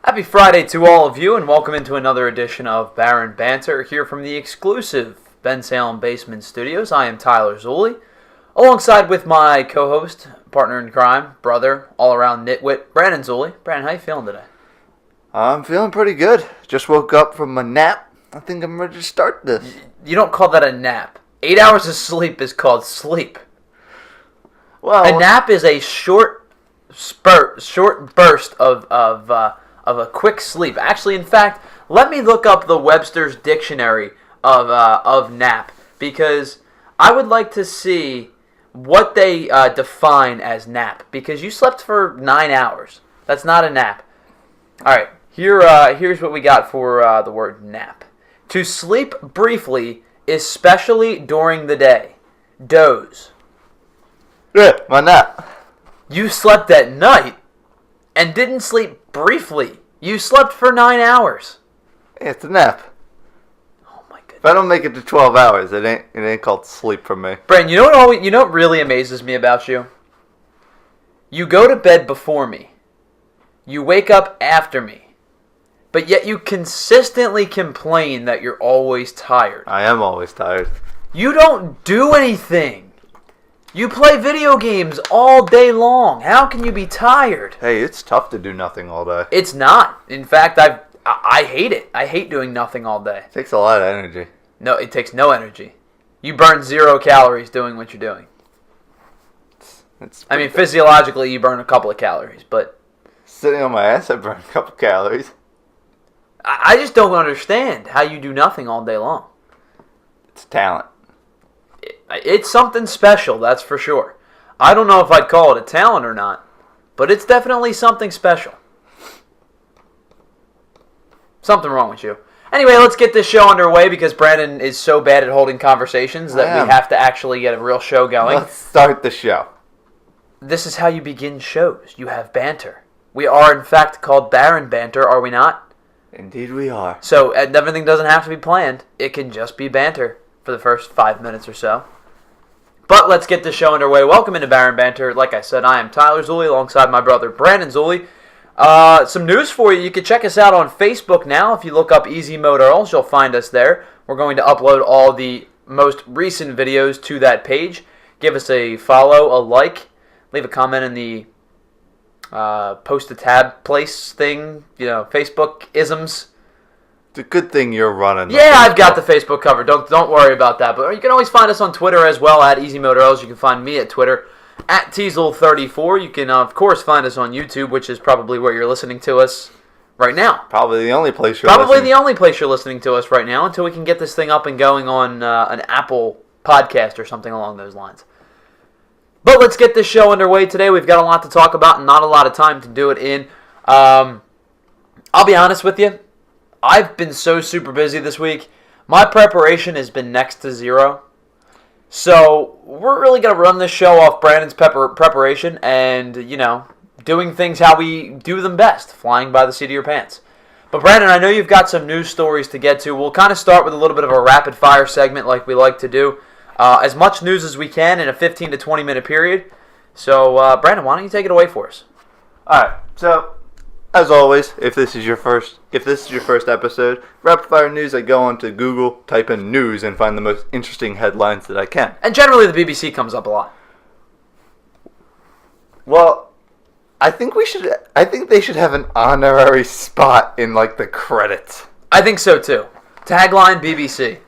Happy Friday to all of you, and welcome into another edition of Banter, here from the exclusive Ben Salem Basement Studios. I am Tyler Zulli, alongside with my co-host, partner in crime, brother, all-around nitwit, Brandon Zulli. Brandon, how you feeling today? I'm feeling pretty good. Just woke up from a nap. I think I'm ready to start this. You don't call that a nap. 8 hours of sleep is called sleep. Well, a nap is a short burst of a quick sleep. Actually, in fact, let me look up the Webster's Dictionary of nap, because I would like to see what they define as nap, because you slept for 9 hours. That's not a nap. All right, here's what we got for the word nap. To sleep briefly, especially during the day. Doze. Yeah, my nap. You slept at night and didn't sleep briefly. You slept for 9 hours. Yeah, it's a nap. Oh my goodness. If I don't make it to 12 hours, it ain't called sleep for me. Brandon, you know what really amazes me about you? You go to bed before me. You wake up after me. But yet you consistently complain that you're always tired. I am always tired. You don't do anything. You play video games all day long. How can you be tired? Hey, it's tough to do nothing all day. It's not. In fact, I hate it. I hate doing nothing all day. It takes a lot of energy. No, it takes no energy. You burn 0 calories doing what you're doing. I mean, physiologically, you burn a couple of calories, but sitting on my ass, I burn a couple calories. I just don't understand how you do nothing all day long. It's talent. It's something special, that's for sure. I don't know if I'd call it a talent or not, but it's definitely something special. Something wrong with you. Anyway, let's get this show underway, because Brandon is so bad at holding conversations that we have to actually get a real show going. Let's start the show. This is how you begin shows. You have banter. We are, in fact, called Banter, are we not? Indeed we are. So everything doesn't have to be planned. It can just be banter for the first 5 minutes or so. But let's get this show underway. Welcome into Banter. Like I said, I am Tyler Zulli alongside my brother Brandon Zulli. Some news for you. You can check us out on Facebook now. If you look up Easy Mode Earls, you'll find us there. We're going to upload all the most recent videos to that page. Give us a follow, a like, leave a comment in the post a tab place thing, Facebook isms. It's a good thing you're running. Yeah, I've got the Facebook cover. Don't worry about that. But you can always find us on Twitter as well, at Easy Mode Earls. You can find me at Twitter, at Teasel34. You can, of course, find us on YouTube, which is probably where you're listening to us right now. Probably the only place you're listening to us right now, until we can get this thing up and going on an Apple podcast or something along those lines. But let's get this show underway today. We've got a lot to talk about and not a lot of time to do it in. I'll be honest with you. I've been so super busy this week. My preparation has been next to zero. So we're really going to run this show off Brandon's preparation and, doing things how we do them best, flying by the seat of your pants. But Brandon, I know you've got some news stories to get to. We'll kind of start with a little bit of a rapid fire segment like we like to do. As much news as we can in a 15 to 20 minute period. So, Brandon, why don't you take it away for us? All right. So, as always, if this is your first episode, rapid fire news, I go onto Google, type in news, and find the most interesting headlines that I can. And generally, the BBC comes up a lot. Well, I think they should have an honorary spot in the credits. I think so too. Tagline BBC.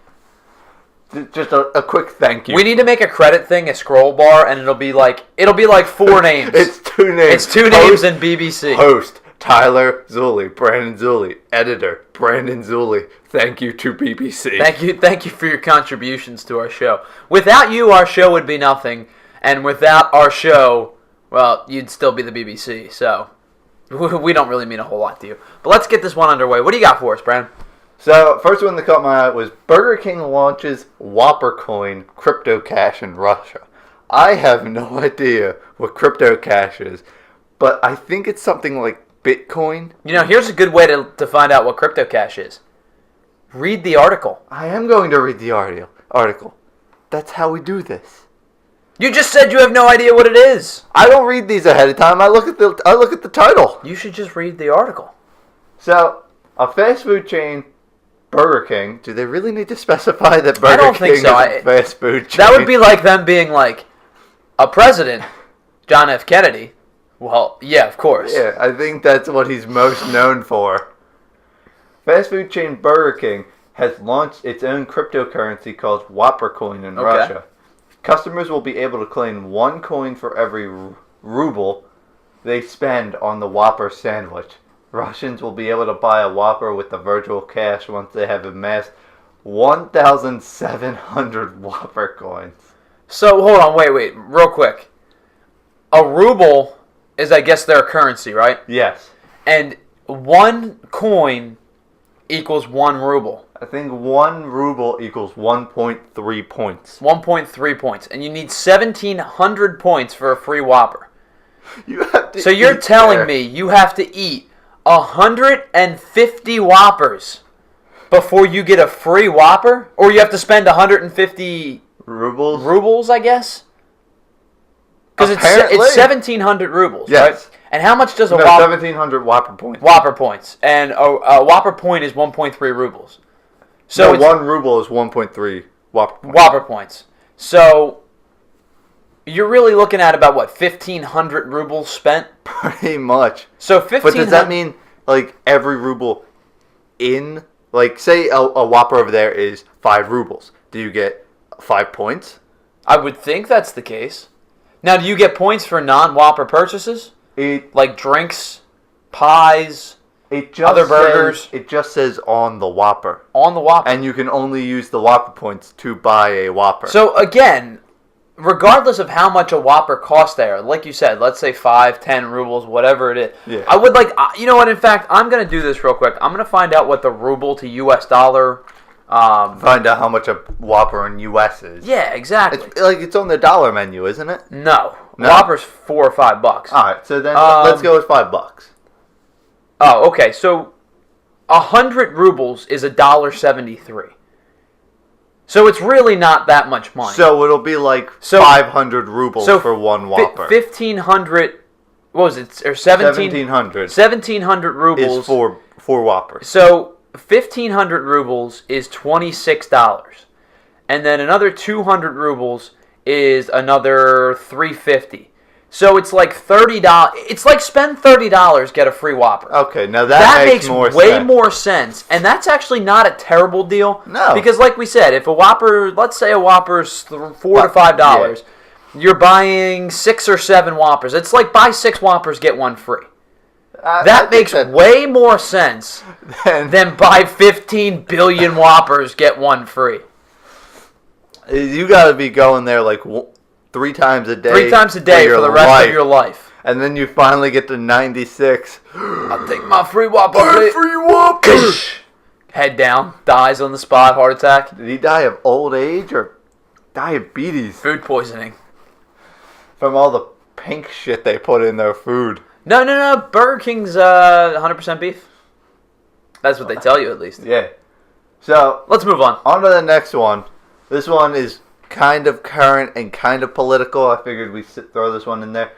Just a quick thank you. We need to make a credit thing, a scroll bar, and it'll be like 4 names. It's 2 names. It's 2 names in BBC. Host Tyler Zulli, Brandon Zulli. Editor Brandon Zulli. Thank you to BBC. Thank you for your contributions to our show. Without you, our show would be nothing, and without our show, well, you'd still be the BBC. So we don't really mean a whole lot to you. But let's get this one underway. What do you got for us, Brandon? So, first one that caught my eye was Burger King launches Whopper Coin crypto cash in Russia. I have no idea what crypto cash is, but I think it's something like Bitcoin. Here's a good way to find out what crypto cash is. Read the article. I am going to read the article. That's how we do this. You just said you have no idea what it is. I don't read these ahead of time. I look at the title. You should just read the article. So, a fast food chain, Burger King. Do they really need to specify that Burger I don't King think so. is a fast food chain? That would be like them being like, a president, John F. Kennedy. Well, yeah, of course. Yeah, I think that's what he's most known for. Fast food chain Burger King has launched its own cryptocurrency called Whopper Coin in Russia. Customers will be able to claim 1 coin for every ruble they spend on the Whopper sandwich. Russians will be able to buy a Whopper with the virtual cash once they have amassed 1,700 Whopper coins. So, hold on, wait, real quick. A ruble is, I guess, their currency, right? Yes. And 1 coin equals 1 ruble. I think 1 ruble equals 1.3 points. 1.3 points. And you need 1,700 points for a free Whopper. You have to So you're telling me you have to eat 150 Whoppers before you get a free Whopper? Or you have to spend 150 rubles, I guess? Because it's 1,700 rubles, yes. right? And how much does a Whopper... 1,700 Whopper points. Whopper points. And a Whopper point is 1.3 rubles. So no, 1 ruble is 1.3 Whopper points. Whopper points. So you're really looking at about, 1,500 rubles spent? Pretty much. So 1,500... But does that mean, like, every ruble in... Like, say a Whopper over there is 5 rubles. Do you get 5 points? I would think that's the case. Now, do you get points for non-Whopper purchases? Like drinks, pies, other burgers? It just says on the Whopper. On the Whopper. And you can only use the Whopper points to buy a Whopper. So, again, regardless of how much a Whopper costs there, like you said, let's say 5, 10 rubles, whatever it is. Yeah. I would like... You know what? In fact, I'm going to do this real quick. I'm going to find out what the ruble to U.S. dollar... Find out how much a Whopper in U.S. is. Yeah, exactly. It's on the dollar menu, isn't it? No. Whopper's $4 or $5. Alright, so then let's go with $5. Oh, okay. So 100 rubles is $1.73. So it's really not that much money. So it'll be like 500 rubles for 1 Whopper. 1,500... What was it? Or 1,700. 1,700 rubles. Is for Whoppers. So 1,500 rubles is $26. And then another 200 rubles is another $3.50. So it's like $30. It's like spend $30, get a free Whopper. Okay, now that makes more way sense. more sense. And that's actually not a terrible deal. No. Because like we said, if a Whopper, let's say a Whopper's $4 to $5, you're buying 6 or 7 Whoppers. It's like buy 6 Whoppers, get 1 free. That makes way more sense than buy 15 billion Whoppers, get 1 free. You got to be going there like 3 times a day. 3 times a day for the rest of your life. And then you finally get to 96. I'll take my free Whopper. My free Whopper! Head down, dies on the spot, heart attack. Did he die of old age or diabetes? Food poisoning. From all the pink shit they put in their food. No. Burger King's 100% beef. That's what they tell you, at least. Yeah. So, let's move on. On to the next one. This one is kind of current and kind of political. I figured we'd throw this one in there.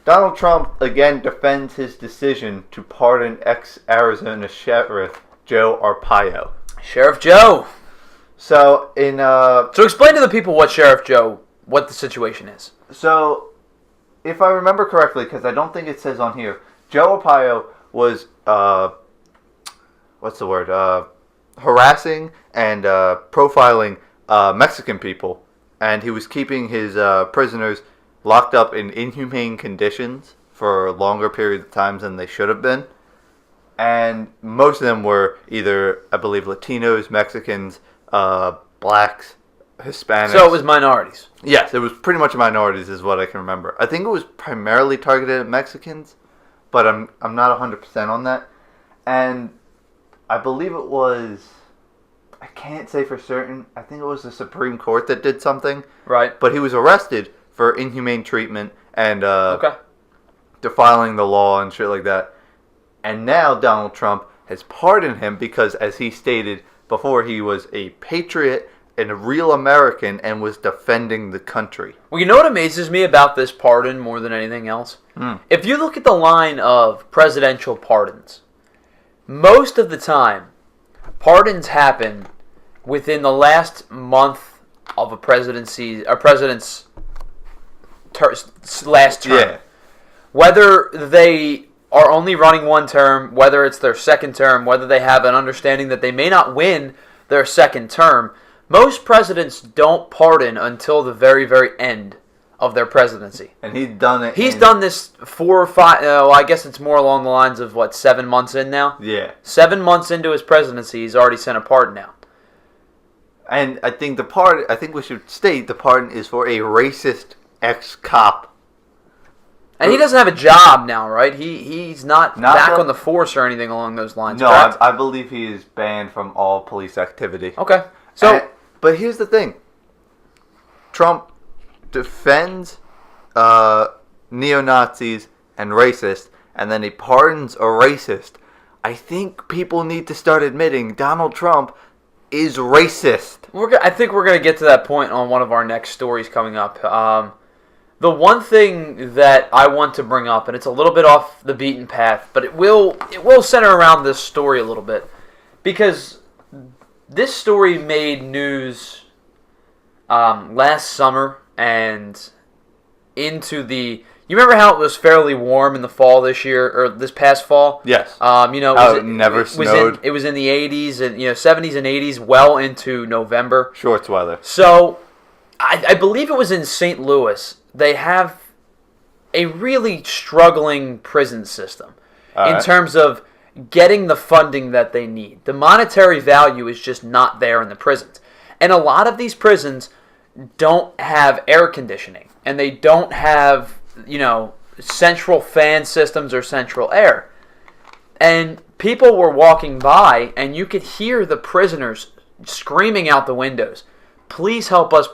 Donald Trump again defends his decision to pardon ex-Arizona Sheriff Joe Arpaio. Sheriff Joe. So, So explain to the people what the situation is. So, if I remember correctly, because I don't think it says on here, Joe Arpaio was, harassing and profiling Mexican people, and he was keeping his prisoners locked up in inhumane conditions for longer periods of time than they should have been. And most of them were either, I believe, Latinos, Mexicans, blacks, Hispanics. So it was minorities. Yes, it was pretty much minorities is what I can remember. I think it was primarily targeted at Mexicans, but I'm not 100% on that. And I believe it was, I can't say for certain, I think it was the Supreme Court that did something. Right. But he was arrested for inhumane treatment and defiling the law and shit like that. And now Donald Trump has pardoned him because, as he stated before, he was a patriot and a real American and was defending the country. Well, you know what amazes me about this pardon more than anything else? If you look at the line of presidential pardons, most of the time, pardons happen within the last month of a president's last term. Yeah. Whether they are only running one term, whether it's their second term, whether they have an understanding that they may not win their second term, most presidents don't pardon until the very, very end of their presidency. And he's done it. He's done this 4 or 5. I guess it's more along the lines of 7 months in now. Yeah. 7 months into his presidency, he's already sent a pardon out. And I think we should state the pardon is for a racist ex-cop. And he doesn't have a job now, right? He's not back on the force or anything along those lines. No, I believe he is banned from all police activity. Okay. But here's the thing. Trump defends neo-Nazis and racists, and then he pardons a racist. I think people need to start admitting Donald Trump is racist. I think we're going to get to that point on one of our next stories coming up. The one thing that I want to bring up, and it's a little bit off the beaten path, but it will center around this story a little bit, because this story made news last summer and into the. You remember how it was fairly warm in the fall this year, or this past fall? Yes. It never snowed. It was in the 80s and 70s and 80s, well into November. Shorts weather. So, I believe it was in St. Louis. They have a really struggling prison system in terms of getting the funding that they need. The monetary value is just not there in the prisons. And a lot of these prisons don't have air conditioning. And they don't have, central fan systems or central air. And people were walking by, and you could hear the prisoners screaming out the windows, please help us,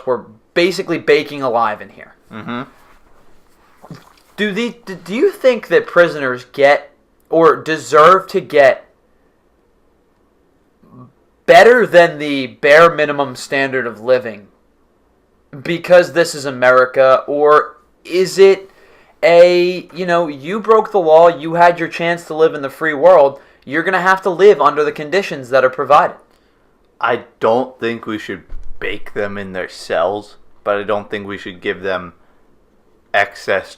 we're basically baking alive in here. Mm-hmm. Do you think that prisoners get or deserve to get better than the bare minimum standard of living because this is America? Or is it you broke the law, you had your chance to live in the free world, you're going to have to live under the conditions that are provided? I don't think we should bake them in their cells, but I don't think we should give them excess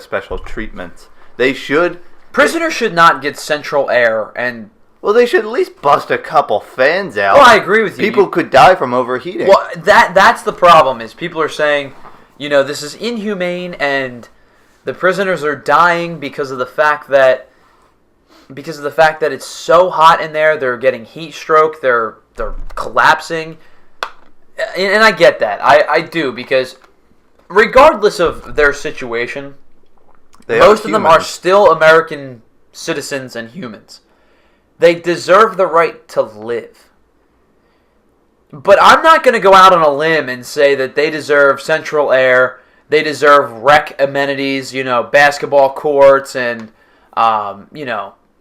special treatments. They should. Prisoners should not get central air and. Well, they should at least bust a couple fans out. Well, I agree with you. People could die from overheating. Well, that's the problem. Is people are saying, this is inhumane, and the prisoners are dying because of the fact that it's so hot in there. They're getting heat stroke. They're collapsing. And I get that. I do, because regardless of their situation, most of them are still American citizens and humans. They deserve the right to live. But I'm not going to go out on a limb and say that they deserve central air, they deserve rec amenities, basketball courts and,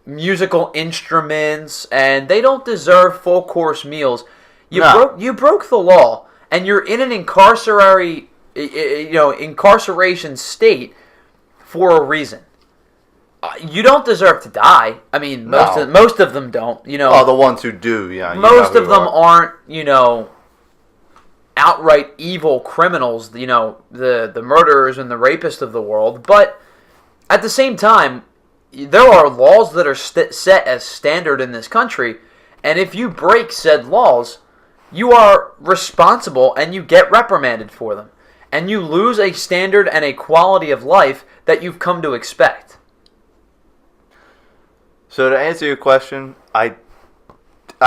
musical instruments, and they don't deserve full course meals. You broke the law, and you're in an incarceration state for a reason. You don't deserve to die. I mean, most of them don't. Oh, the ones who do, yeah. Most of them aren't, outright evil criminals. The murderers and the rapists of the world. But at the same time, there are laws that are set as standard in this country, and if you break said laws, you are responsible and you get reprimanded for them. And you lose a standard and a quality of life that you've come to expect. So to answer your question, I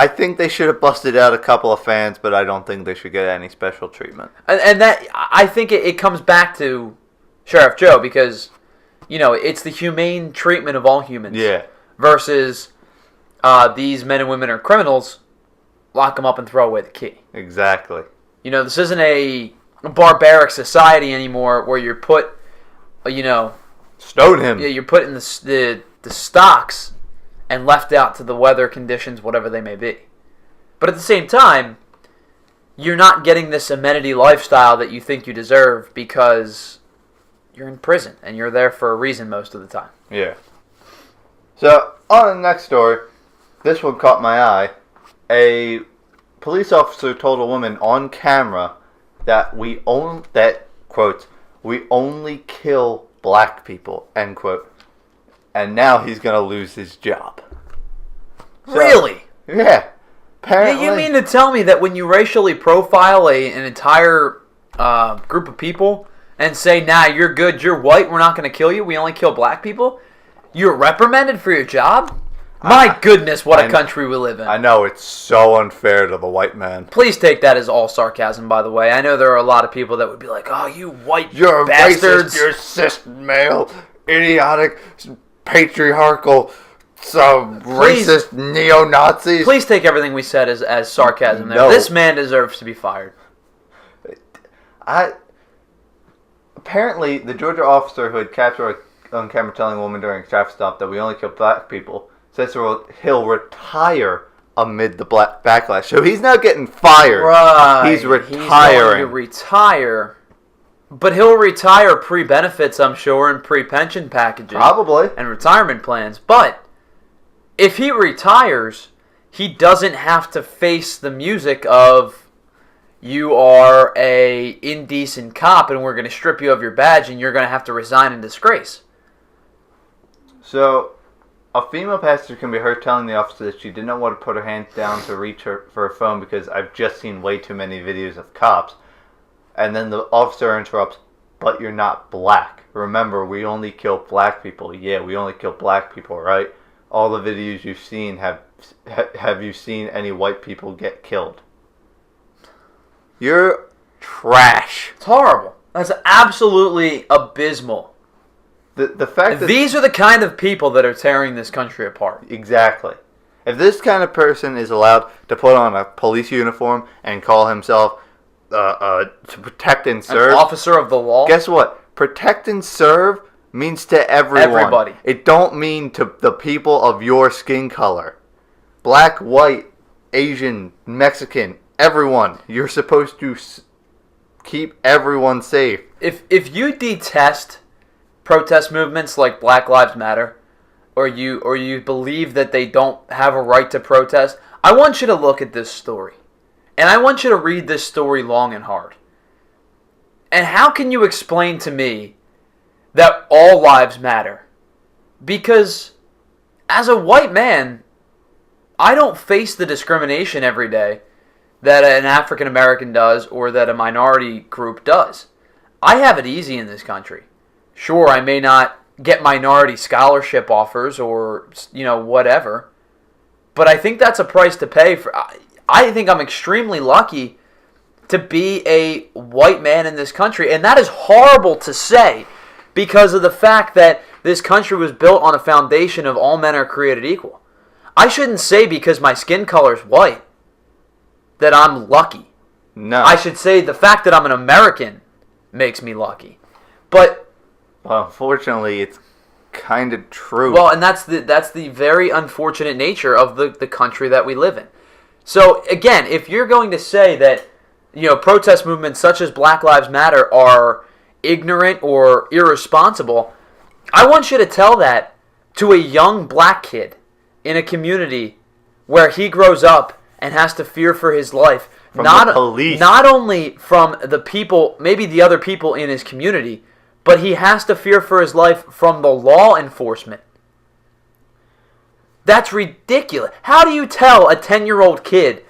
think they should have busted out a couple of fans, but I don't think they should get any special treatment. And that, I think it comes back to Sheriff Joe, because, it's the humane treatment of all humans. Yeah. Versus these men and women are criminals, lock them up and throw away the key. Exactly. This isn't a barbaric society anymore where you're put, Stone him. Yeah, you're put in the stocks and left out to the weather conditions, whatever they may be. But at the same time, you're not getting this amenity lifestyle that you think you deserve because you're in prison and you're there for a reason most of the time. Yeah. So, on the next story, this one caught my eye. A police officer told a woman on camera that quote, we only kill black people, end quote. And now he's going to lose his job. So, really? Yeah. Apparently. You mean to tell me that when you racially profile an entire group of people and say, nah, you're good, you're white, we're not going to kill you, we only kill black people, you're reprimanded for your job? My goodness, what a country we live in. I know, it's so unfair to the white man. Please take that as all sarcasm, by the way. I know there are a lot of people that would be like, oh, you white you're bastards. Racist, you're cis male, idiotic, patriarchal, some racist neo-Nazis. Please take everything we said as sarcasm there. No. This man deserves to be fired. Apparently, the Georgia officer who had captured on camera telling a woman during a traffic stop that we only kill black people says he'll retire amid the black backlash. So he's not getting fired. Right. He's retiring. He's going to retire. But he'll retire pre-benefits, I'm sure, and pre-pension packages. Probably. And retirement plans. But if he retires, he doesn't have to face the music of you are a indecent cop and we're going to strip you of your badge and you're going to have to resign in disgrace. So, a female passenger can be heard telling the officer that she did not want to put her hands down to reach her for her phone because I've just seen way too many videos of cops. And then the officer interrupts, but you're not black. Remember, we only kill black people. Yeah, we only kill black people, right? All the videos you've seen, have you seen any white people get killed? You're trash. It's horrible. That's absolutely abysmal. The fact that these are the kind of people that are tearing this country apart. Exactly. If this kind of person is allowed to put on a police uniform and call himself to protect and serve, an officer of the law, guess what? Protect and serve means to everyone. Everybody. It don't mean to the people of your skin color. Black, white, Asian, Mexican, everyone. You're supposed to keep everyone safe. If you detest protest movements like Black Lives Matter, or you believe that they don't have a right to protest, I want you to look at this story. And I want you to read this story long and hard. And how can you explain to me that all lives matter? Because as a white man, I don't face the discrimination every day that an African American does or that a minority group does. I have it easy in this country. Sure, I may not get minority scholarship offers or, whatever. But I think that's a price to pay for. I think I'm extremely lucky to be a white man in this country. And that is horrible to say because of the fact that this country was built on a foundation of all men are created equal. I shouldn't say because my skin color is white that I'm lucky. No. I should say the fact that I'm an American makes me lucky. But unfortunately, it's kind of true. Well, and that's the very unfortunate nature of the country that we live in. So again, if you're going to say that protest movements such as Black Lives Matter are ignorant or irresponsible, I want you to tell that to a young black kid in a community where he grows up and has to fear for his life from the police. Not only from the people, maybe the other people in his community, but he has to fear for his life from the law enforcement. That's ridiculous. How do you tell a 10-year-old kid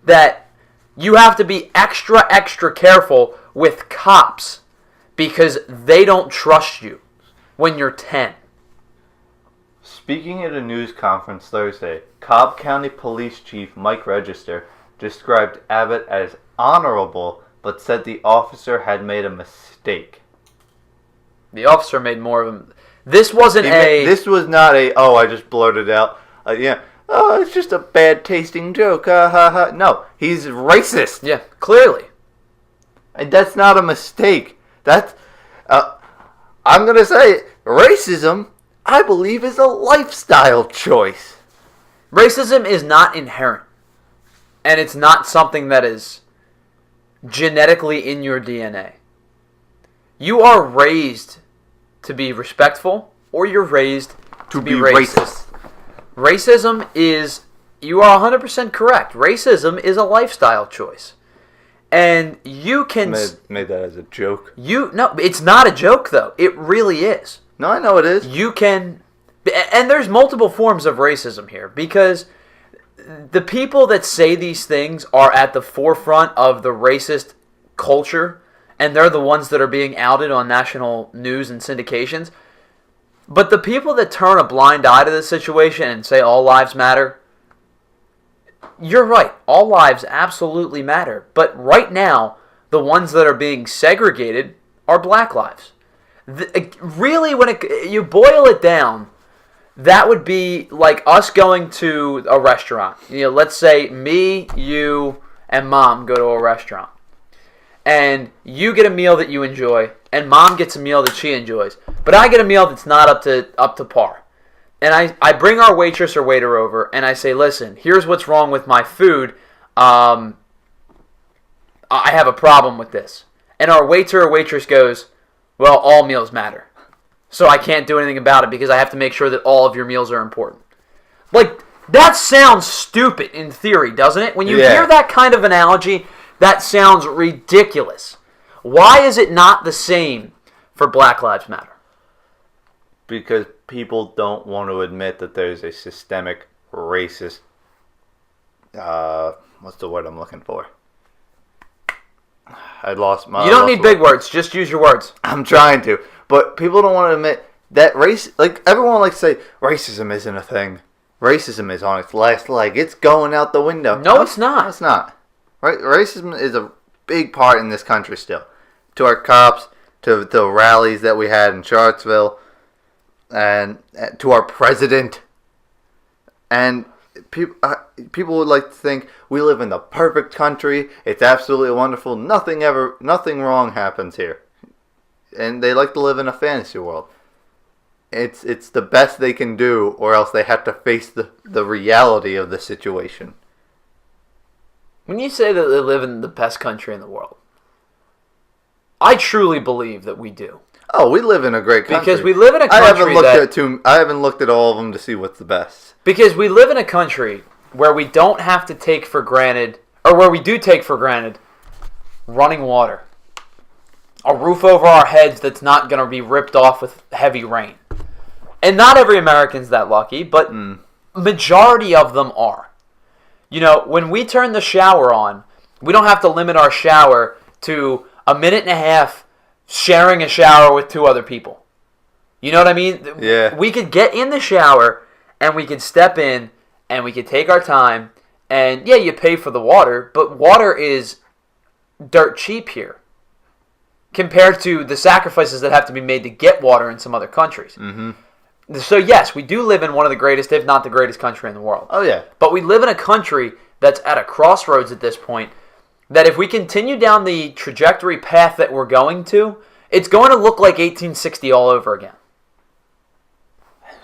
that you have to be extra, extra careful with cops because they don't trust you when you're 10? Speaking at a news conference Thursday, Cobb County Police Chief Mike Register described Abbott as honorable, but said the officer had made a mistake. The officer made more of him. This was not I just blurted out. It's just a bad tasting joke. No, he's racist. Yeah, clearly. And that's not a mistake. That's, I'm going to say it. Racism, I believe, is a lifestyle choice. Racism is not inherent. And it's not something that is genetically in your DNA. You are raised to be respectful, or you're raised to be racist. Racism is, you are 100% correct. Racism is a lifestyle choice. And you can... Made that as a joke. No, it's not a joke, though. It really is. No, I know it is. You can... And there's multiple forms of racism here, because the people that say these things are at the forefront of the racist culture, and they're the ones that are being outed on national news and syndications. But the people that turn a blind eye to this situation and say all lives matter, you're right. All lives absolutely matter. But right now, the ones that are being segregated are black lives. Really, when you boil it down, that would be like us going to a restaurant. Let's say me, you, and Mom go to a restaurant. And you get a meal that you enjoy, and Mom gets a meal that she enjoys. But I get a meal that's not up to par. And I bring our waitress or waiter over, and I say, listen, here's what's wrong with my food. I have a problem with this. And our waiter or waitress goes, well, all meals matter. So I can't do anything about it because I have to make sure that all of your meals are important. Like, that sounds stupid in theory, doesn't it? When you hear that kind of analogy, that sounds ridiculous. Why is it not the same for Black Lives Matter? Because people don't want to admit that there's a systemic racist... what's the word I'm looking for? I lost my... You don't need big words. Just use your words. I'm trying to. But people don't want to admit that race... Like, everyone likes to say, racism isn't a thing. Racism is on its last leg. It's going out the window. No, it's not. No, it's not. Racism is a big part in this country still. To our cops, to the rallies that we had in Charlottesville, and to our president. And people would like to think we live in the perfect country. It's absolutely wonderful. Nothing wrong happens here. And they like to live in a fantasy world. It's the best they can do, or else they have to face the reality of the situation. When you say that they live in the best country in the world, I truly believe that we do. Oh, we live in a great country. Because we live in a country I haven't looked at all of them to see what's the best. Because we live in a country where we don't have to take for granted, or where we do take for granted, running water. A roof over our heads that's not going to be ripped off with heavy rain. And not every American's that lucky, but majority of them are. When we turn the shower on, we don't have to limit our shower to a minute and a half sharing a shower with two other people. You know what I mean? Yeah. We could get in the shower, and we could step in, and we could take our time, and yeah, you pay for the water, but water is dirt cheap here compared to the sacrifices that have to be made to get water in some other countries. Mm-hmm. So yes, we do live in one of the greatest, if not the greatest country in the world. Oh yeah. But we live in a country that's at a crossroads at this point, that if we continue down the trajectory path that we're going to, it's going to look like 1860 all over again.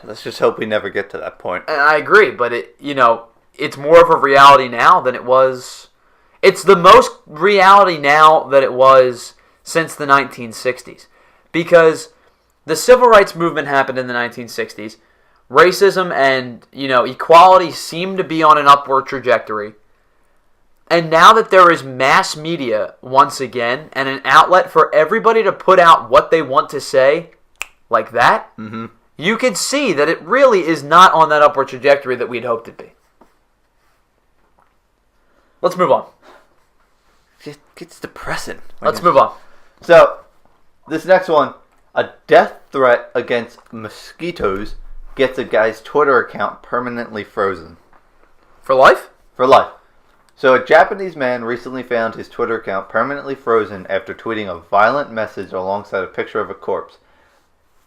Let's just hope we never get to that point. And I agree, but it's more of a reality now than it was. It's the most reality now that it was since the 1960s. Because the civil rights movement happened in the 1960s. Racism and, equality seemed to be on an upward trajectory. And now that there is mass media once again and an outlet for everybody to put out what they want to say like that, you can see that it really is not on that upward trajectory that we'd hoped it'd be. Let's move on. It gets depressing. Let's move on. So, this next one, a death threat against mosquitoes gets a guy's Twitter account permanently frozen. For life? For life. So, a Japanese man recently found his Twitter account permanently frozen after tweeting a violent message alongside a picture of a corpse.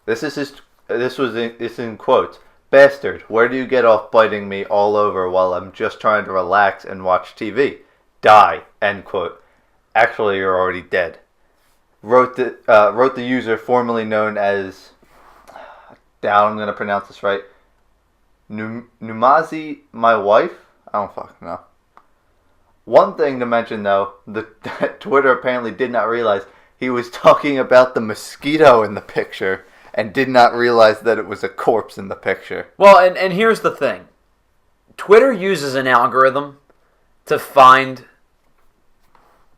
It's in quotes. "Bastard, where do you get off biting me all over while I'm just trying to relax and watch TV? Die," end quote. "Actually, you're already dead." Wrote the user formerly known as, doubt I'm going to pronounce this right, Numazi, my wife? I don't fucking know. One thing to mention though, that Twitter apparently did not realize he was talking about the mosquito in the picture and did not realize that it was a corpse in the picture. Well, and here's the thing. Twitter uses an algorithm to find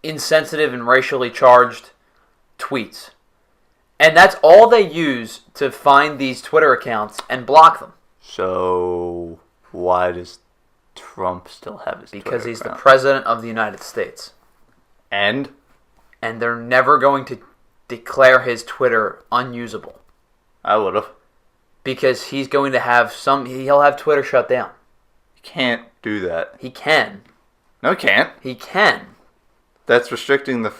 insensitive and racially charged tweets. And that's all they use to find these Twitter accounts and block them. So why does Trump still have his Because Twitter he's account? the president of the United States. And they're never going to declare his Twitter unusable. I would have. Because he's going to have he'll have Twitter shut down. You can't do that. He can. No, he can't. He can. That's restricting the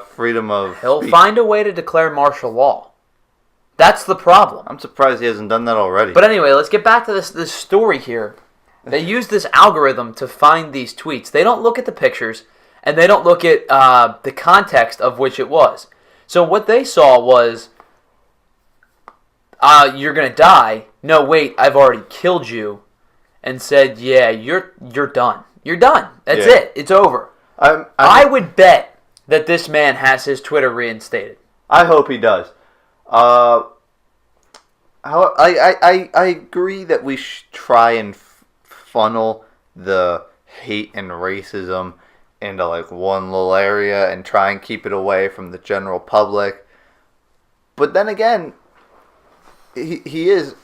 freedom of He'll speech. find a way to declare martial law. That's the problem. I'm surprised he hasn't done that already. But anyway, let's get back to this story here. They use this algorithm to find these tweets. They don't look at the pictures, and they don't look at the context of which it was. So what they saw was, you're going to die. No, wait, I've already killed you. And said, yeah, you're done. You're done. That's it. It's over. I would bet that this man has his Twitter reinstated. I hope he does. I agree that we should try and funnel the hate and racism into like one little area and try and keep it away from the general public. But then again, he is,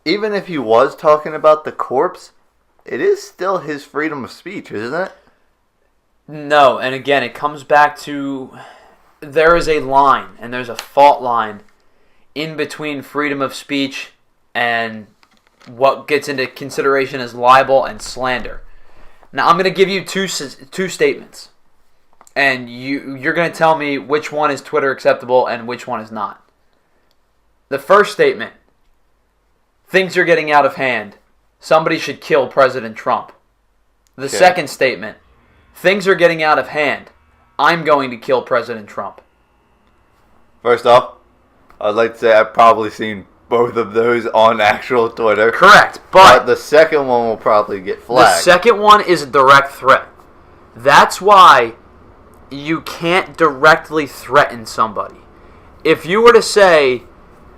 even if he was talking about the corpse, it is still his freedom of speech, isn't it? No, and again, it comes back to there is a line, and there's a fault line in between freedom of speech and what gets into consideration as libel and slander. Now, I'm going to give you two statements, and you're going to tell me which one is Twitter acceptable and which one is not. The first statement, things are getting out of hand. Somebody should kill President Trump. The second statement, things are getting out of hand. I'm going to kill President Trump. First off, I'd like to say I've probably seen both of those on actual Twitter. Correct, but the second one will probably get flagged. The second one is a direct threat. That's why you can't directly threaten somebody. If you were to say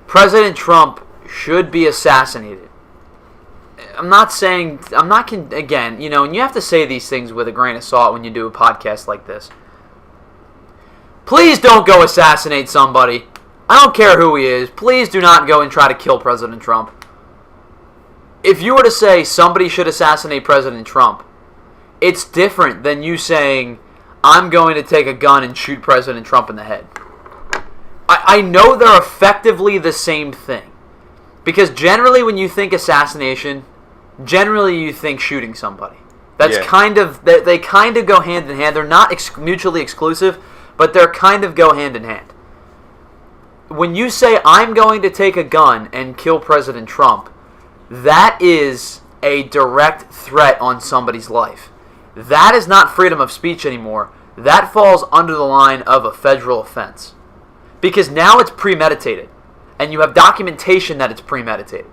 President Trump should be assassinated, again, and you have to say these things with a grain of salt when you do a podcast like this. Please don't go assassinate somebody. I don't care who he is. Please do not go and try to kill President Trump. If you were to say somebody should assassinate President Trump, it's different than you saying, I'm going to take a gun and shoot President Trump in the head. I know they're effectively the same thing. Because generally when you think assassination, generally you think shooting somebody. That's they kind of go hand in hand. They're not mutually exclusive, but they're kind of go hand in hand. When you say, I'm going to take a gun and kill President Trump, that is a direct threat on somebody's life. That is not freedom of speech anymore. That falls under the line of a federal offense. Because now it's premeditated. And you have documentation that it's premeditated.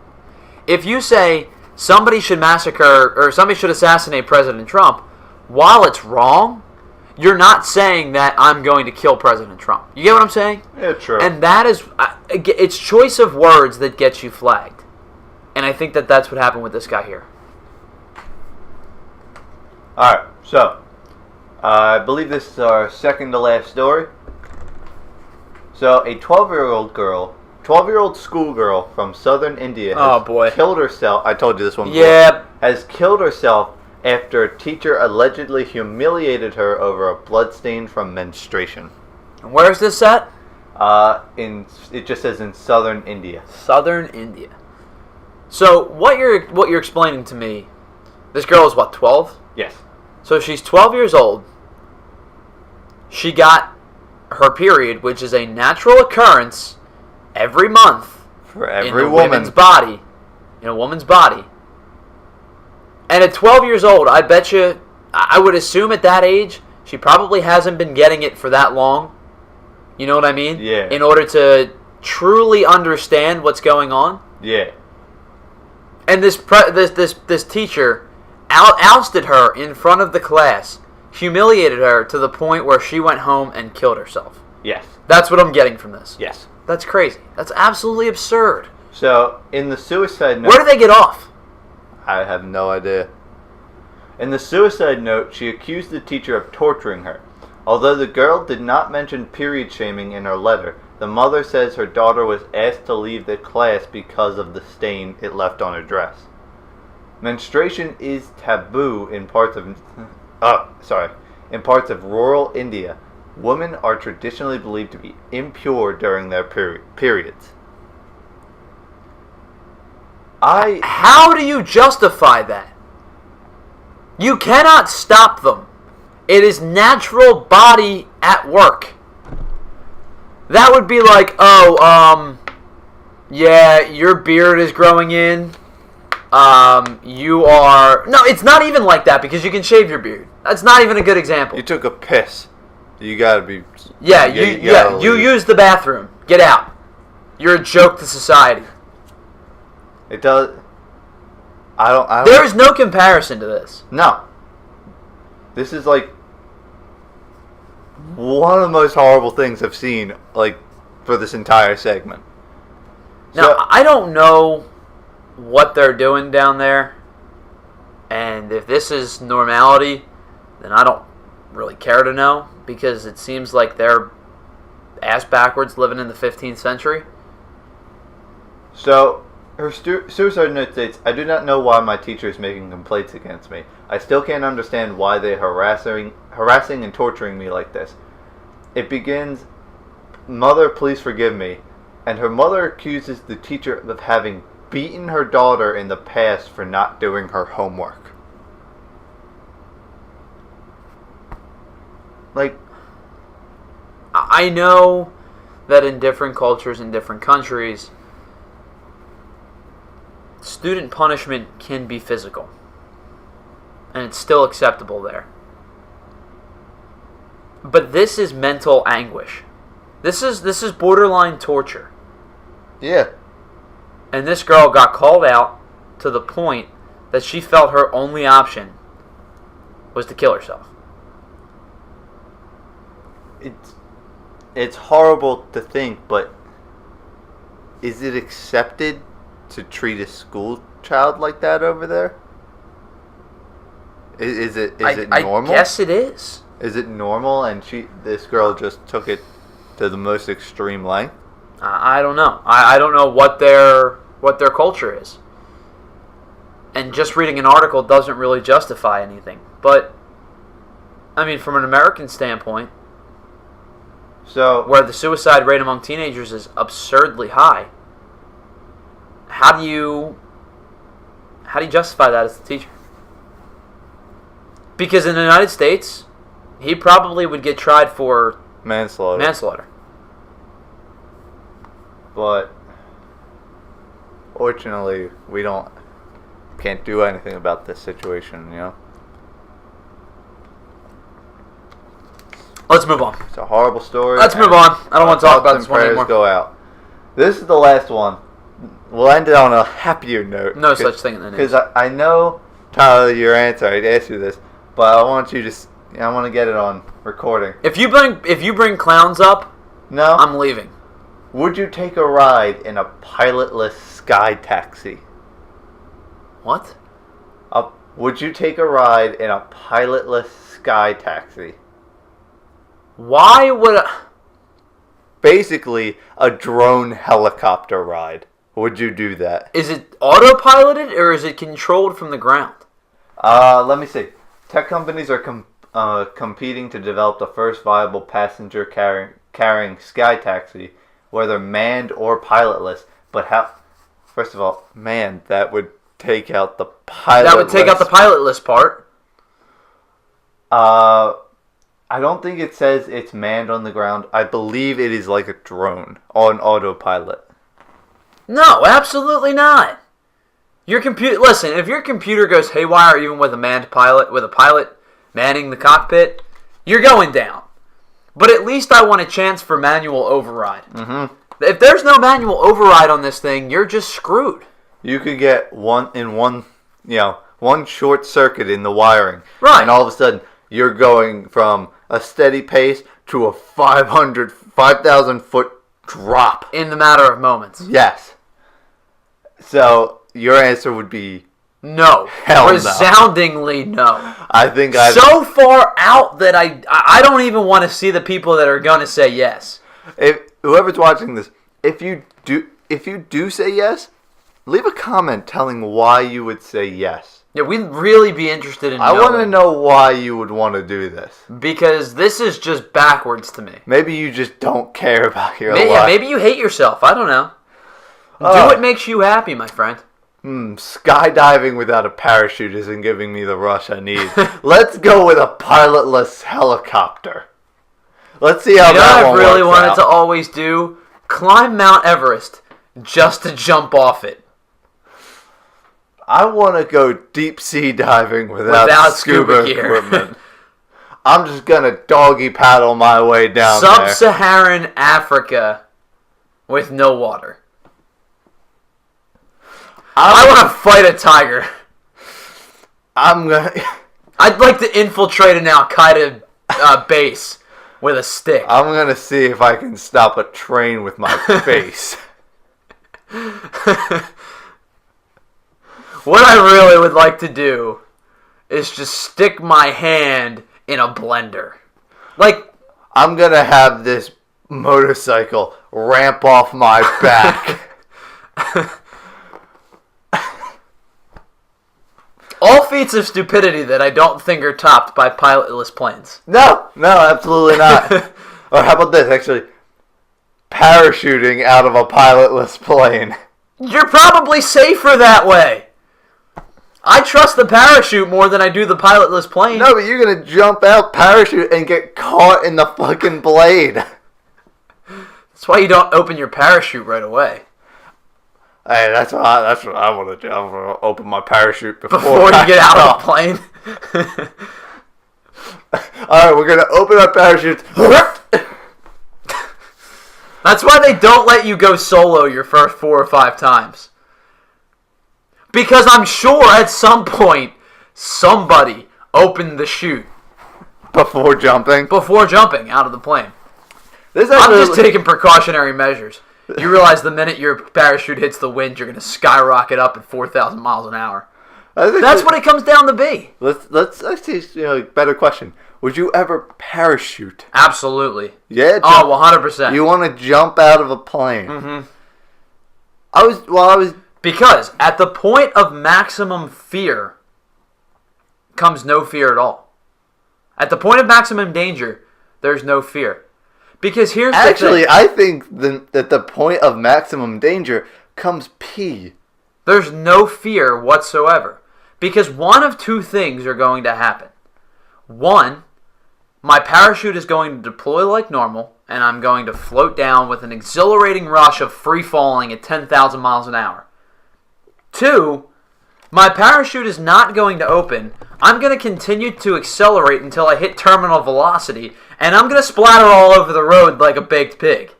If you say somebody should massacre or somebody should assassinate President Trump, while it's wrong, you're not saying that I'm going to kill President Trump. You get what I'm saying? Yeah, true. And that is, it's choice of words that gets you flagged. And I think that that's what happened with this guy here. Alright, so, I believe this is our second to last story. So, a 12-year-old schoolgirl from southern India has killed herself. I told you this one before. Yeah. Has killed herself after a teacher allegedly humiliated her over a bloodstain from menstruation. And where's this at? It just says in southern India. Southern India. So what you're explaining to me, this girl is what, 12? Yes. So she's 12 years old. She got her period, which is a natural occurrence every month for every in a woman. woman's body. In a woman's body. And at 12 years old, I bet you, I would assume at that age, she probably hasn't been getting it for that long. You know what I mean? Yeah. In order to truly understand what's going on. Yeah. And this teacher ousted her in front of the class, humiliated her to the point where she went home and killed herself. Yes. That's what I'm getting from this. Yes. That's crazy. That's absolutely absurd. So, in the suicide note... Where do they get off? I have no idea. In the suicide note, she accused the teacher of torturing her. Although the girl did not mention period shaming in her letter, the mother says her daughter was asked to leave the class because of the stain it left on her dress. Menstruation is taboo in parts of rural India. Women are traditionally believed to be impure during their periods. How do you justify that? You cannot stop them. It is natural body at work. That would be like, yeah, your beard is growing in. You are... No, it's not even like that because you can shave your beard. That's not even a good example. You took a piss. You gotta be... Yeah, you use the bathroom. Get out. You're a joke to society. It does... I don't... There is no comparison to this. No. This is like one of the most horrible things I've seen, like, for this entire segment. Now, I don't know what they're doing down there, and if this is normality, then I don't really care to know, because it seems like they're ass backwards living in the 15th century. So, her suicide note states, I do not know why my teacher is making complaints against me. I still can't understand why they are harassing and torturing me like this. It begins, Mother, please forgive me. And her mother accuses the teacher of having beaten her daughter in the past for not doing her homework. Like, I know that in different cultures in different countries, student punishment can be physical, and it's still acceptable there. But this is mental anguish. This is borderline torture. yeah. And this girl got called out to the point that she felt her only option was to kill herself. It's horrible to think, but is it accepted to treat a school child like that over there? Is it normal? I guess it is. Is it normal? And this girl just took it to the most extreme length. I don't know. I don't know what their culture is. And just reading an article doesn't really justify anything. But I mean, from an American standpoint, so where the suicide rate among teenagers is absurdly high, how do you justify that as a teacher? Because in the United States, he probably would get tried for manslaughter. But fortunately, we can't do anything about this situation, you know? Let's move on. It's a horrible story. Let's move on. I don't want to talk about this one anymore. Go out. This is the last one. We'll end it on a happier note. No such thing in the news. Because I know, Tyler, your answer. I'd ask you this, but I want you to. I want to get it on recording. If you bring clowns up, no, I'm leaving. Would you take a ride in a pilotless sky taxi? What? Would you take a ride in a pilotless sky taxi? Why would Basically, a drone helicopter ride. Would you do that? Is it autopiloted or is it controlled from the ground? Let me see. Tech companies are competing to develop the first viable passenger carrying sky taxi, whether manned or pilotless. But how? First of all, man, that would take out the pilotless. That would take out the pilotless part. I don't think it says it's manned on the ground. I believe it is like a drone on autopilot. No, absolutely not. Your computer. Listen, if your computer goes haywire, even with a pilot manning the cockpit, you're going down. But at least I want a chance for manual override. Mm-hmm. If there's no manual override on this thing, you're just screwed. You could get one short circuit in the wiring, right? And all of a sudden, you're going from a steady pace to a 5,000 foot drop in the matter of moments. Yes. So your answer would be No. Hell no. Resoundingly no. I think so far out that I don't even want to see the people that are going to say yes. If whoever's watching this, if you do say yes, leave a comment telling why you would say yes. Yeah, we'd really be interested in I want to know why you would want to do this. Because this is just backwards to me. Maybe you just don't care about your life. Yeah, maybe you hate yourself. I don't know. Do what makes you happy, my friend. Skydiving without a parachute isn't giving me the rush I need. Let's go with a pilotless helicopter. Let's see how that one works out. I really wanted to always do? Climb Mount Everest just to jump off it. I want to go deep sea diving without scuba equipment. I'm just going to doggy paddle my way down there. Sub-Saharan Africa with no water. I want to fight a tiger. I'd like to infiltrate an Al-Qaeda base with a stick. I'm going to see if I can stop a train with my face. What I really would like to do is just stick my hand in a blender. Like, I'm going to have this motorcycle ramp off my back. All feats of stupidity that I don't think are topped by pilotless planes. No, absolutely not. Or how about this, actually? Parachuting out of a pilotless plane. You're probably safer that way. I trust the parachute more than I do the pilotless plane. No, but you're going to jump out, parachute, and get caught in the fucking blade. That's why you don't open your parachute right away. Hey, that's what I want to do. I'm going to open my parachute before you get out of the plane. Alright, we're going to open our parachutes. That's why they don't let you go solo your first 4 or 5 times. Because I'm sure at some point somebody opened the chute. Before jumping out of the plane. I'm just taking precautionary measures. You realize the minute your parachute hits the wind, you're going to skyrocket up at 4,000 miles an hour. That's what it comes down to be. Let's see, better question. Would you ever parachute? Absolutely. Yeah. 100%. You want to jump out of a plane? Mm-hmm. Because at the point of maximum fear comes no fear at all. At the point of maximum danger, there's no fear. Because here's the thing. Actually, I think that the point of maximum danger comes pee. There's no fear whatsoever. Because one of 2 things are going to happen. 1, my parachute is going to deploy like normal, and I'm going to float down with an exhilarating rush of free falling at 10,000 miles an hour. 2, my parachute is not going to open. I'm going to continue to accelerate until I hit terminal velocity, and I'm going to splatter all over the road like a baked pig.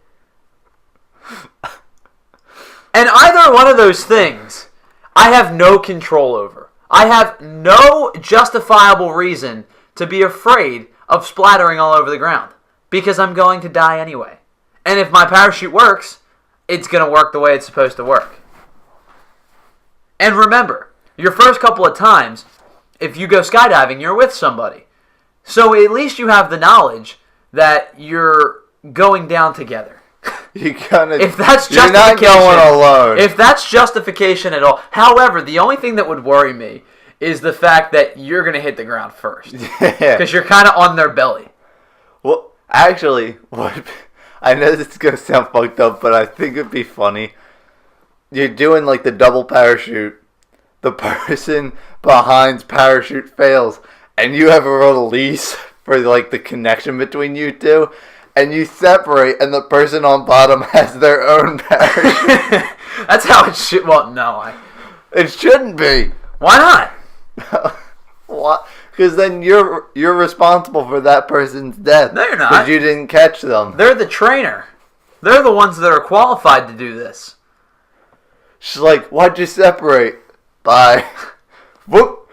And either one of those things, I have no control over. I have no justifiable reason to be afraid of splattering all over the ground, because I'm going to die anyway. And if my parachute works, it's going to work the way it's supposed to work. And remember, your first couple of times, if you go skydiving, you're with somebody. So at least you have the knowledge that you're going down together. You're not going alone. If that's justification at all. However, the only thing that would worry me is the fact that you're going to hit the ground first. Because you're kind of on their belly. Well, actually, I know this is going to sound fucked up, but I think it'd be funny. You're doing like the double parachute. The person behind's parachute fails, and you have a release for like the connection between you two, and you separate, and the person on bottom has their own parachute. That's how it should. Well, no, it shouldn't be. Why not? What? Because then you're responsible for that person's death. No, you're not. Because you didn't catch them. They're the trainer. They're the ones that are qualified to do this. She's like, why'd you separate? Bye. Whoop.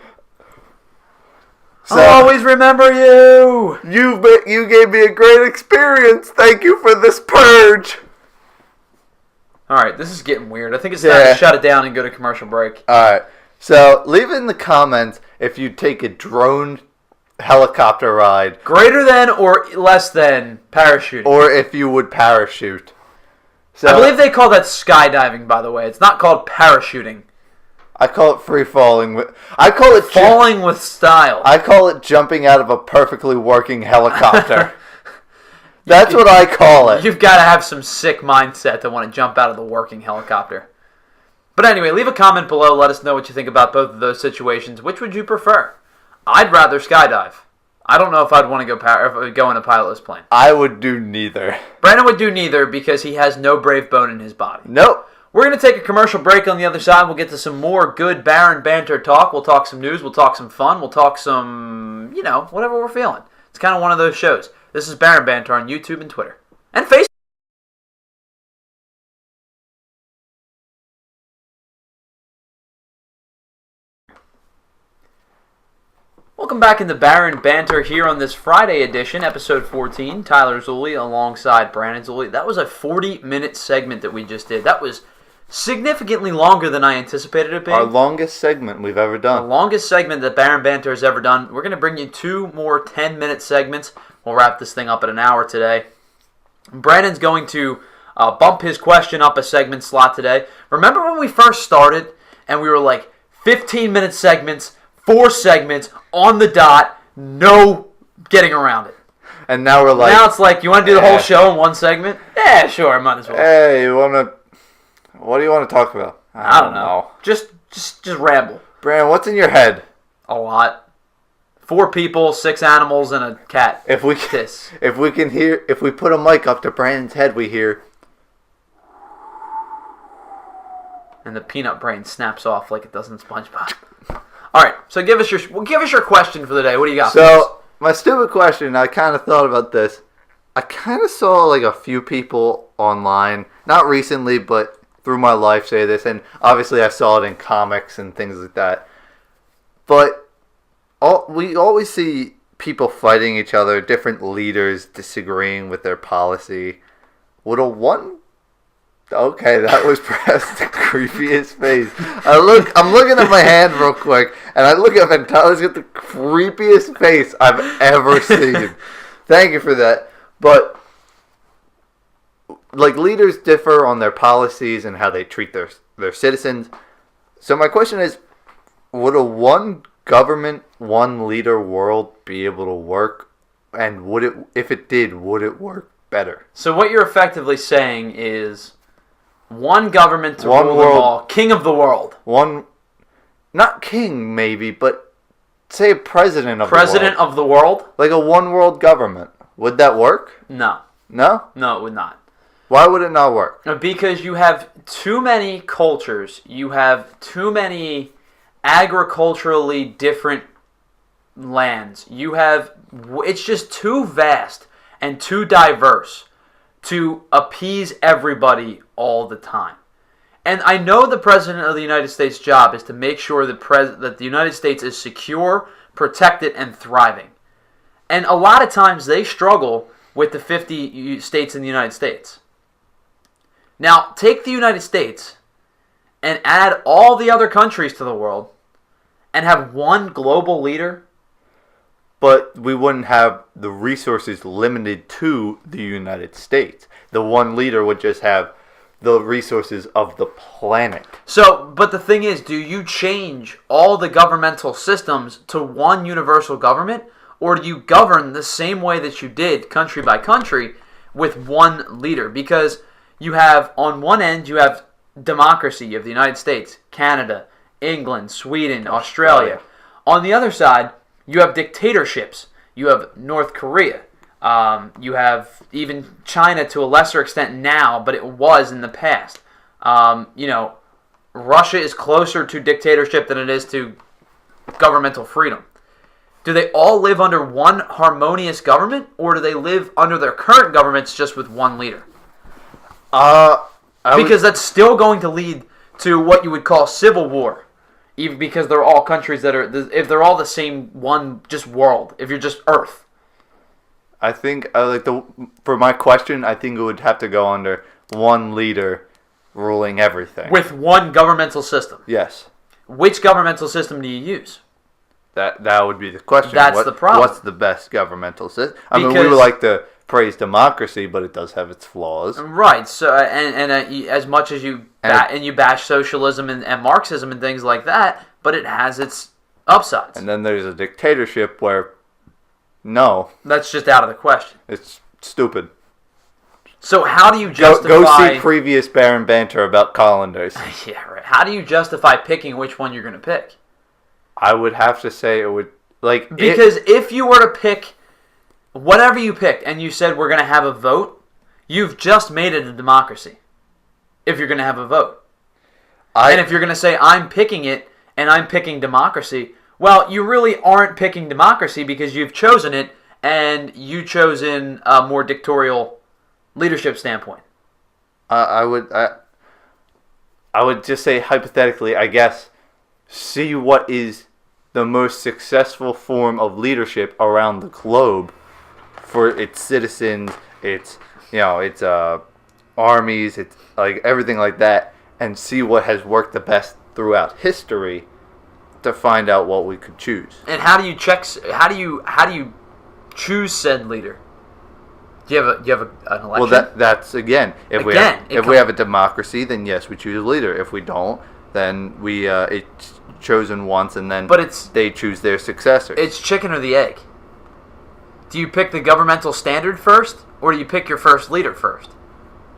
So, I'll always remember you. You gave me a great experience. Thank you for this purge. All right, this is getting weird. I think it's time to shut it down and go to commercial break. All right. So leave in the comments if you take a drone helicopter ride. Greater than or less than parachuting. Or if you would parachute. So, I believe they call that skydiving, by the way. It's not called parachuting. I call it free falling. I call it falling with style. I call it jumping out of a perfectly working helicopter. That's what I call it. You've got to have some sick mindset to want to jump out of the working helicopter. But anyway, leave a comment below. Let us know what you think about both of those situations. Which would you prefer? I'd rather skydive. I don't know if I'd want to go in a pilotless plane. I would do neither. Brandon would do neither because he has no brave bone in his body. Nope. We're going to take a commercial break. On the other side, we'll get to some more good Baron Banter talk. We'll talk some news. We'll talk some fun. We'll talk some, whatever we're feeling. It's kind of one of those shows. This is Baron Banter on YouTube and Twitter. And Facebook. Welcome back into Baron Banter here on this Friday edition, episode 14. Tyler Zulli alongside Brandon Zulli. That was a 40-minute segment that we just did. That was significantly longer than I anticipated it being. Our longest segment we've ever done. The longest segment that Baron Banter has ever done. We're going to bring you 2 more 10-minute segments. We'll wrap this thing up at an hour today. Brandon's going to bump his question up a segment slot today. Remember when we first started and we were like 15-minute segments, 4 segments on the dot, no getting around it. And now we're like... Now it's like, you want to do the whole show in one segment? Yeah, sure, might as well. Hey, what do you want to talk about? I don't know. Just ramble. Brandon, what's in your head? A lot. 4 people, 6 animals, and a cat. If we put a mic up to Brandon's head, we hear... And the peanut brain snaps off like it does in SpongeBob. All right, so give us your question for the day. What do you got? So my stupid question. I kind of thought about this. I kind of saw like a few people online, not recently, but through my life, say this, and obviously I saw it in comics and things like that. But we always see people fighting each other, different leaders disagreeing with their policy. Okay, that was perhaps the creepiest face. I'm looking at my hand real quick, and I look up and Tyler's got the creepiest face I've ever seen. Thank you for that. But like leaders differ on their policies and how they treat their citizens. So my question is, would a one government, one leader world be able to work? And if it did, would it work better? So what you're effectively saying is one government to rule them all, king of the world. Not king maybe, but say a president of President of the world? Like a one world government. Would that work? No. No? No, it would not. Why would it not work? Because you have too many cultures. You have too many agriculturally different lands. It's just too vast and too diverse to appease everybody all the time. And I know the President of the United States' job is to make sure that the United States is secure, protected, and thriving. And a lot of times they struggle with the 50 states in the United States. Now, take the United States and add all the other countries to the world and have one global leader. But we wouldn't have the resources limited to the United States. The one leader would just have the resources of the planet. So, but the thing is, do you change all the governmental systems to one universal government? Or do you govern the same way that you did country by country with one leader? Because you have, on one end, you have democracy. You have the United States, Canada, England, Sweden, Australia. On the other side, you have dictatorships. You have North Korea. You have even China to a lesser extent now, but it was in the past. Russia is closer to dictatorship than it is to governmental freedom. Do they all live under one harmonious government, or do they live under their current governments just with one leader? Because that's still going to lead to what you would call civil war. Even because they're all countries that are, if they're all the same one, just world, if you're just Earth. I think, for my question, I think it would have to go under one leader ruling everything. With one governmental system. Yes. Which governmental system do you use? That would be the question. That's the problem. What's the best governmental system? I mean, we would like to praise democracy, but it does have its flaws. Right. So, as much as you bash socialism and Marxism and things like that, but it has its upsides. And then there's a dictatorship where, no, that's just out of the question. It's stupid. So how do you justify... Go see previous Baron Banter about colanders. Yeah, right. How do you justify picking which one you're going to pick? I would have to say it would... Because if you were to pick whatever you picked and you said we're going to have a vote, you've just made it a democracy. If you're going to have a vote. And if you're going to say I'm picking it and I'm picking democracy, well, you really aren't picking democracy because you've chosen it and you chosen a more dictatorial leadership standpoint. I would just say hypothetically, I guess, see what is the most successful form of leadership around the globe for its citizens, its armies, its everything like that, and see what has worked the best throughout history to find out what we could choose. And how do you check? How do you choose said leader? Do you have an election? Well, that's again. If we have a democracy, then yes, we choose a leader. If we don't, then it's chosen once, and then they choose their successor. It's chicken or the egg. Do you pick the governmental standard first, or do you pick your first leader first?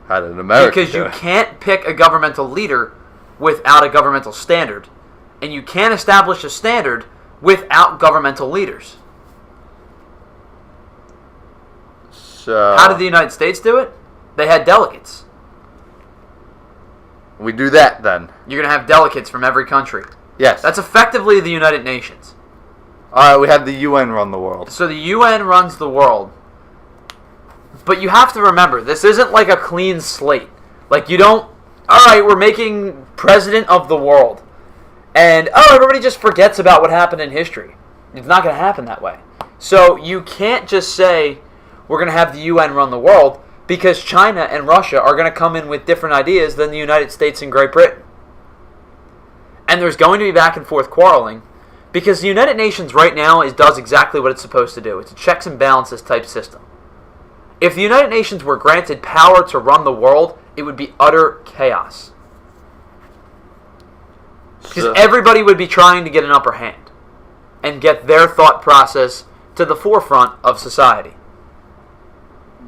How did America Because you can't pick a governmental leader without a governmental standard, and you can't establish a standard without governmental leaders. How did the United States do it? They had delegates. We do that then. You're going to have delegates from every country. Yes. That's effectively the United Nations. All right, we have the UN run the world. So the UN runs the world. But you have to remember, this isn't like a clean slate. Like you don't, all right, we're making president of the world. And, everybody just forgets about what happened in history. It's not going to happen that way. So you can't just say, we're going to have the UN run the world, because China and Russia are going to come in with different ideas than the United States and Great Britain. And there's going to be back and forth quarreling, because the United Nations right now does exactly what it's supposed to do. It's a checks and balances type system. If the United Nations were granted power to run the world, it would be utter chaos. Because everybody would be trying to get an upper hand and get their thought process to the forefront of society.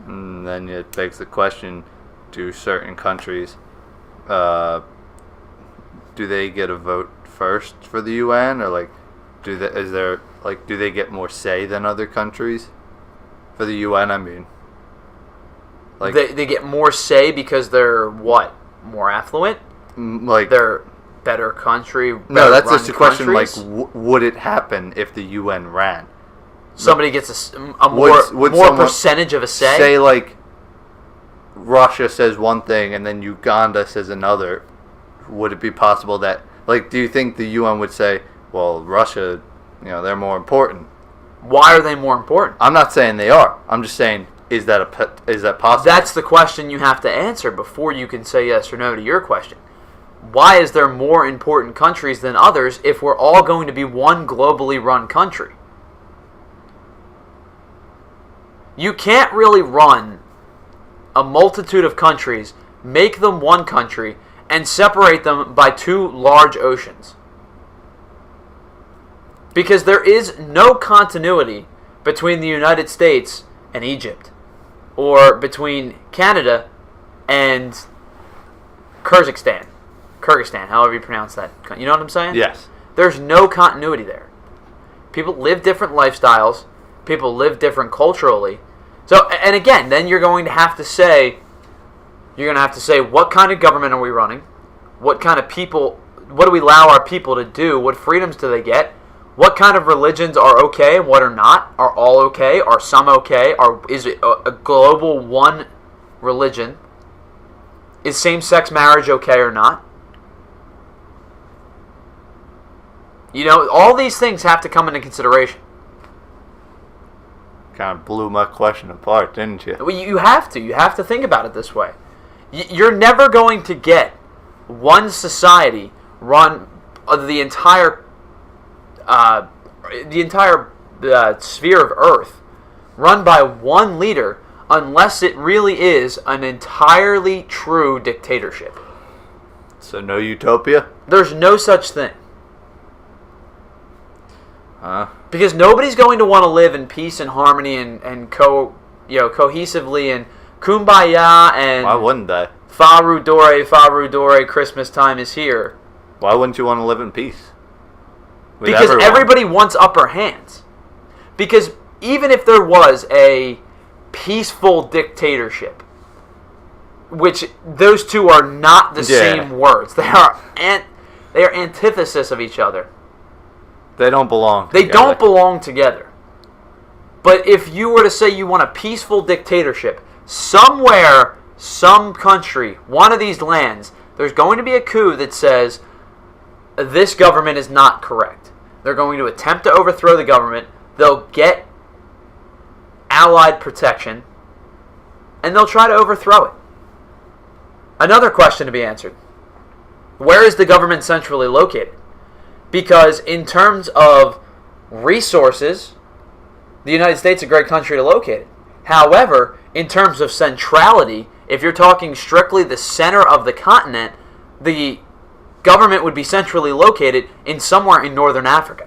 And then it begs the question, do certain countries, do they get a vote first for the UN? Or do they get more say than other countries? For the UN, I mean. They get more say because they're what? More affluent? They're better country. No, that's just a question. Would it happen if the UN ran? Somebody gets a more percentage of a say. Say Russia says one thing and then Uganda says another. Would it be possible that do you think the UN would say, well, Russia, they're more important? Why are they more important? I'm not saying they are. I'm just saying, is that possible? That's the question you have to answer before you can say yes or no to your question. Why is there more important countries than others if we're all going to be one globally run country? You can't really run a multitude of countries, make them one country, and separate them by two large oceans. Because there is no continuity between the United States and Egypt, or between Canada and Kyrgyzstan, however you pronounce that. You know what I'm saying? Yes. There's no continuity there. People live different lifestyles. People live different culturally. So, and again, then you're going to have to say, what kind of government are we running? What kind of people, what do we allow our people to do? What freedoms do they get? What kind of religions are okay and what are not? Are all okay? Are some okay? Is it a global one religion? Is same-sex marriage okay or not? All these things have to come into consideration. Kind of blew my question apart, didn't you? Well, you have to. You have to think about it this way. You're never going to get one society run the entire sphere of Earth run by one leader unless it really is an entirely true dictatorship. So no utopia? There's no such thing. Because nobody's going to want to live in peace and harmony and cohesively and kumbaya and Why wouldn't they? Faru Dore, Christmas time is here. Why wouldn't you want to live in peace? With Because everyone? everybody wants upper hands. Because even if there was a peaceful dictatorship, which those two are not the same words. They are antithesis of each other. They don't belong They together. don't belong together. But if you were to say you want a peaceful dictatorship, somewhere, some country, one of these lands, there's going to be a coup that says this government is not correct. They're going to attempt to overthrow the government. They'll get Allied protection, and they'll try to overthrow it. Another question to be answered. Where is the government centrally located? Because in terms of resources, the United States is a great country to locate it. However, in terms of centrality, if you're talking strictly the center of the continent, the government would be centrally located in somewhere in northern Africa.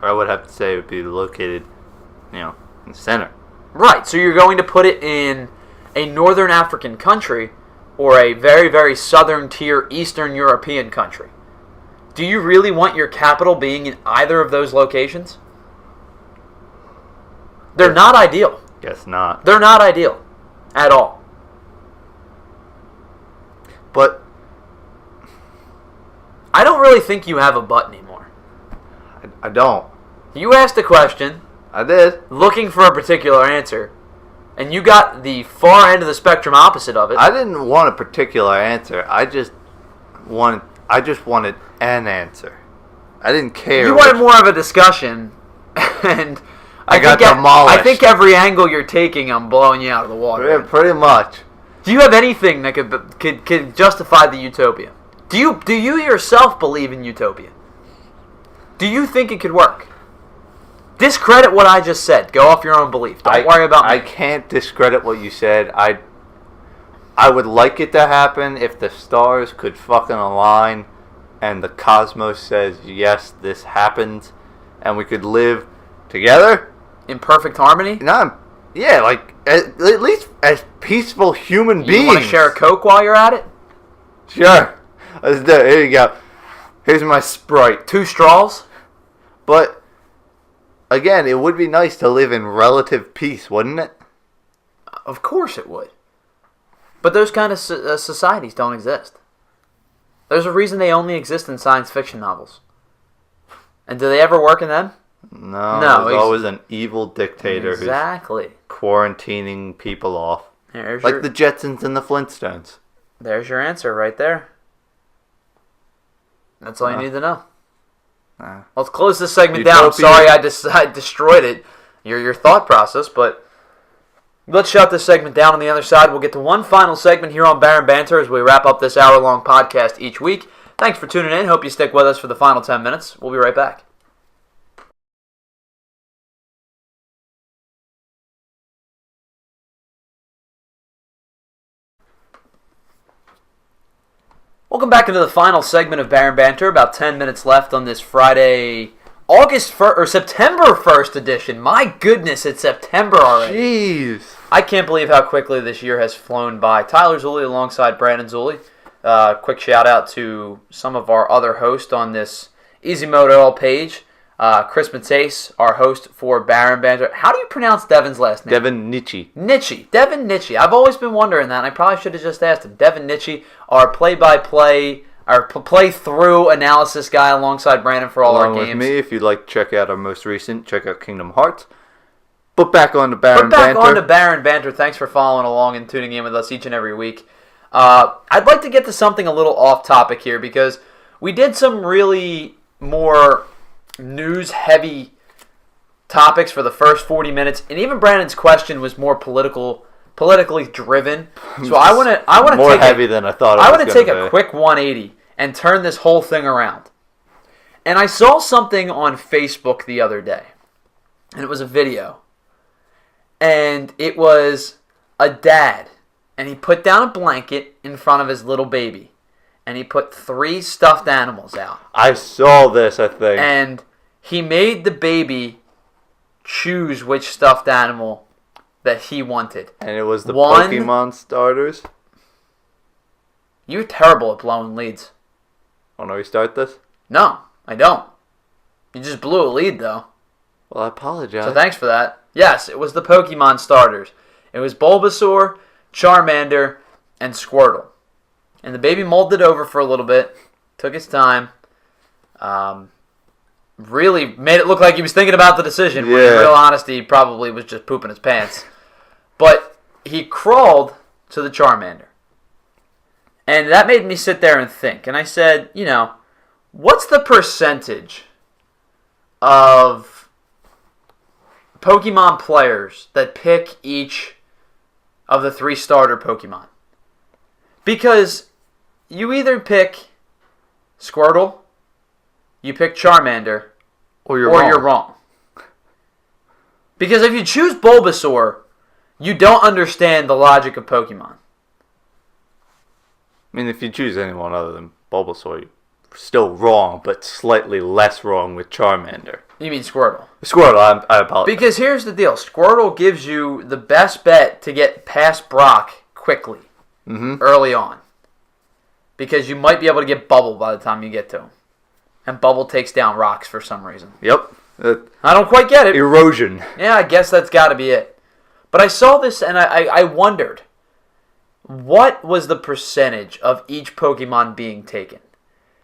I would have to say it would be located, in the center. Right, so you're going to put it in a northern African country or a very, very southern tier Eastern European country. Do you really want your capital being in either of those locations? They're not ideal. Guess not. They're not ideal at all. But I don't really think you have a but anymore. I don't. You asked a question, I did. looking for a particular answer, and you got the far end of the spectrum opposite of it. I didn't want a particular answer. I just wanted an answer. I didn't care. You wanted more of a discussion, and I got demolished. I think every angle you're taking, I'm blowing you out of the water. Yeah, pretty much. Do you have anything that could justify the utopia? Do you yourself believe in utopia? Do you think it could work? Discredit what I just said. Go off your own belief. Don't worry about me. I can't discredit what you said. I would like it to happen if the stars could fucking align and the cosmos says, yes, this happens, and we could live together. In perfect harmony? At least as peaceful human beings. You want to share a Coke while you're at it? Sure. Let's do it. Here you go. Here's my Sprite. 2 straws? But, again, it would be nice to live in relative peace, wouldn't it? Of course it would. But those kind of societies don't exist. There's a reason they only exist in science fiction novels. And do they ever work in them? No, No, there's always an evil dictator who's quarantining people off. Like the Jetsons and the Flintstones. There's your answer right there. That's all you need to know. Let's close this segment down. I'm sorry I destroyed it, your thought process, but let's shut this segment down. On the other side, we'll get to one final segment here on Baron Banter as we wrap up this hour-long podcast each week. Thanks for tuning in. Hope you stick with us for the final 10 minutes. We'll be right back. Welcome back into the final segment of Baron Banter. About 10 minutes left on this Friday, September 1st edition. My goodness, it's September already. Jeez. I can't believe how quickly this year has flown by. Tyler Zulli alongside Brandon Zulli. Quick shout out to some of our other hosts on this Easy Mode All page. Chris Matase, our host for Baron Banter. How do you pronounce Devin's last name? Devin Nitchie. Devin Nitchie. I've always been wondering that, and I probably should have just asked him. Devin Nitchie, our play-by-play, our play-through analysis guy alongside Brandon for all our games. Along with me, if you'd like to check out our most recent, check out Kingdom Hearts. But back on to Baron Banter. Thanks for following along and tuning in with us each and every week. I'd like to get to something a little off-topic here because we did some really more news-heavy topics for the first 40 minutes, and even Brandon's question was more political politically driven. So I want to more take heavy than I thought. I want to take a quick 180 and turn this whole thing around. And I saw something on Facebook the other day, and it was a video, and it was a dad, and he put down a blanket in front of his little baby, and he put 3 stuffed animals out. I saw this, I think. And he made the baby choose which stuffed animal that he wanted. And it was the Pokemon starters. You're terrible at blowing leads. Want to restart this? No, I don't. You just blew a lead, though. Well, I apologize. So thanks for that. Yes, it was the Pokemon starters. It was Bulbasaur, Charmander, and Squirtle. And the baby mulled it over for a little bit. Took his time. Really made it look like he was thinking about the decision. Yeah. When in real honesty, he probably was just pooping his pants. But he crawled to the Charmander. And that made me sit there and think. And I said, what's the percentage of Pokemon players that pick each of the 3 starter Pokemon? Because you either pick Squirtle, you pick Charmander, or you're wrong. Because if you choose Bulbasaur, you don't understand the logic of Pokemon. I mean, if you choose anyone other than Bulbasaur, you're still wrong, but slightly less wrong with Charmander. You mean Squirtle? Squirtle, I apologize. Because here's the deal. Squirtle gives you the best bet to get past Brock quickly, early on. Because you might be able to get Bubble by the time you get to him. And Bubble takes down rocks for some reason. Yep. I don't quite get it. Erosion. Yeah, I guess that's got to be it. But I saw this and I wondered, what was the percentage of each Pokemon being taken?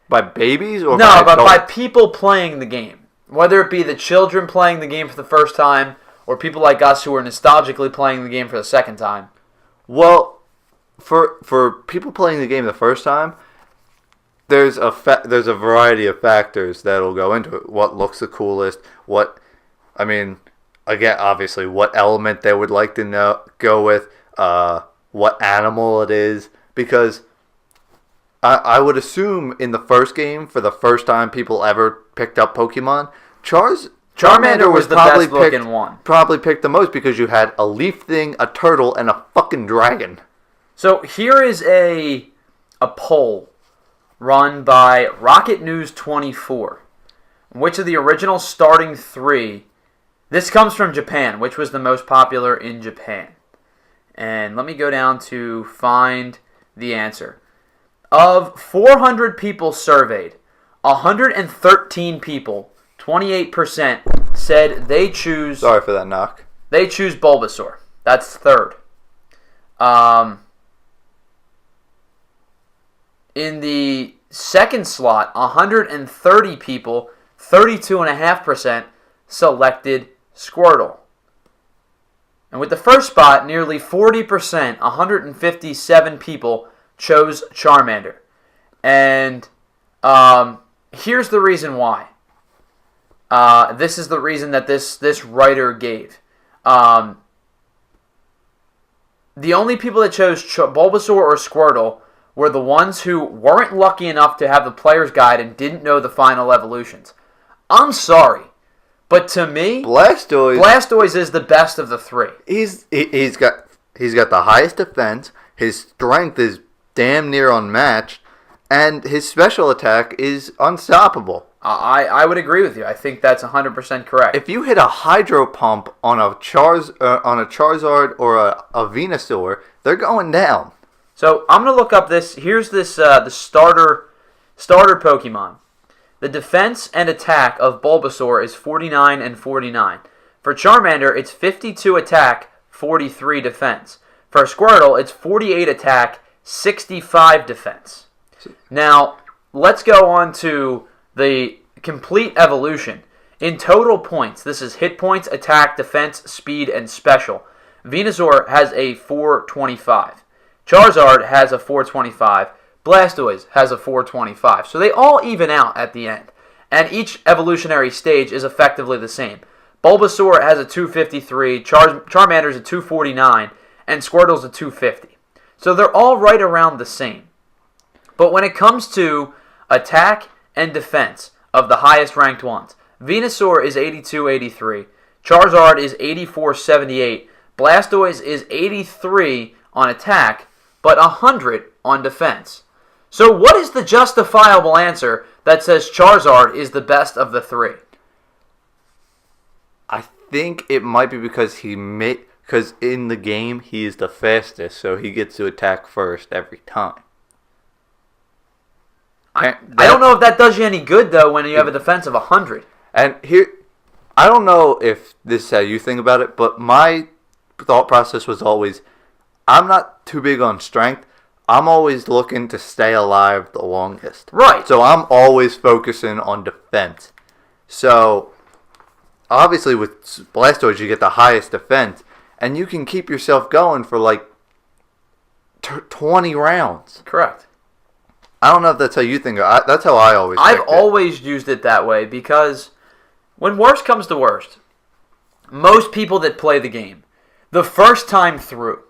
By babies or No, by but by people playing the game. Whether it be the children playing the game for the first time or people like us who are nostalgically playing the game for the second time. Well, for people playing the game the first time, there's a variety of factors that'll go into it. What looks the coolest? Again, obviously, what element they would like to go with? What animal it is? Because I would assume in the first game, for the first time people ever picked up Pokemon, Charmander was the probably best looking one. Probably picked the most because you had a leaf thing, a turtle, and a fucking dragon. So here is a poll run by Rocket News 24. Which of the original starting 3, this comes from Japan, which was the most popular in Japan? And let me go down to find the answer. Of 400 people surveyed, 113 people, 28%, said they choose... Sorry for that knock. They choose Bulbasaur. That's third. In the second slot, 130 people, 32.5%, selected Squirtle. And with the first spot, nearly 40%, 157 people, chose Charmander. And here's the reason why. This is the reason that this writer gave. The only people that chose Bulbasaur or Squirtle were the ones who weren't lucky enough to have the player's guide and didn't know the final evolutions. I'm sorry, but to me, Blastoise is the best of the 3. He's got the highest defense. His strength is damn near unmatched, and his special attack is unstoppable. I would agree with you. I think that's 100% correct. If you hit a Hydro Pump on a Charizard or a Venusaur, they're going down. So I'm going to look up this. Here's this the starter Pokemon. The defense and attack of Bulbasaur is 49 and 49. For Charmander, it's 52 attack, 43 defense. For Squirtle, it's 48 attack, 65 defense. Now, let's go on to the complete evolution. In total points, this is hit points, attack, defense, speed, and special. Venusaur has a 425. Charizard has a 425. Blastoise has a 425. So they all even out at the end. And each evolutionary stage is effectively the same. Bulbasaur has a 253. Charmander's a 249. and Squirtle's a 250. So they're all right around the same. But when it comes to attack and defense of the highest ranked ones, Venusaur is 82-83, Charizard is 84-78, Blastoise is 83 on attack, but 100 on defense. So what is the justifiable answer that says Charizard is the best of the three? I think it might be because because in the game he is the fastest, so he gets to attack first every time. I don't know if that does you any good, though, when you have a defense of 100. And here, I don't know if this is how you think about it, but my thought process was always, I'm not too big on strength. I'm always looking to stay alive the longest. Right. So I'm always focusing on defense. So, obviously with Blastoise, you get the highest defense, and you can keep yourself going for like 20 rounds. Correct. I don't know if that's how you think. That's how I always I've always used it that way because when worst comes to worst, most people that play the game, the first time through,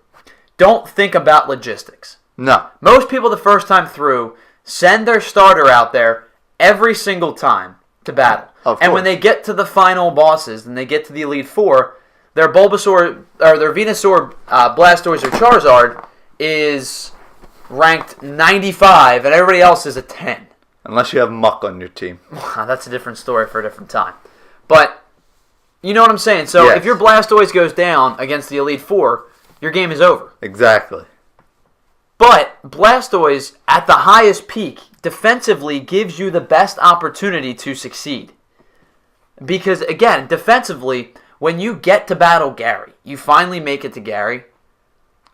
don't think about logistics. No. Most people the first time through send their starter out there every single time to battle. And when they get to the final bosses and they get to the Elite Four, their Bulbasaur or their Venusaur, Blastoise, or Charizard is ranked 95 and everybody else is a 10. Unless you have Muck on your team. That's a different story for a different time. But you know what I'm saying? So yes. If your Blastoise goes down against the Elite Four, your game is over. Exactly. But Blastoise, at the highest peak, defensively gives you the best opportunity to succeed. Because, again, defensively, when you get to battle Gary, you finally make it to Gary,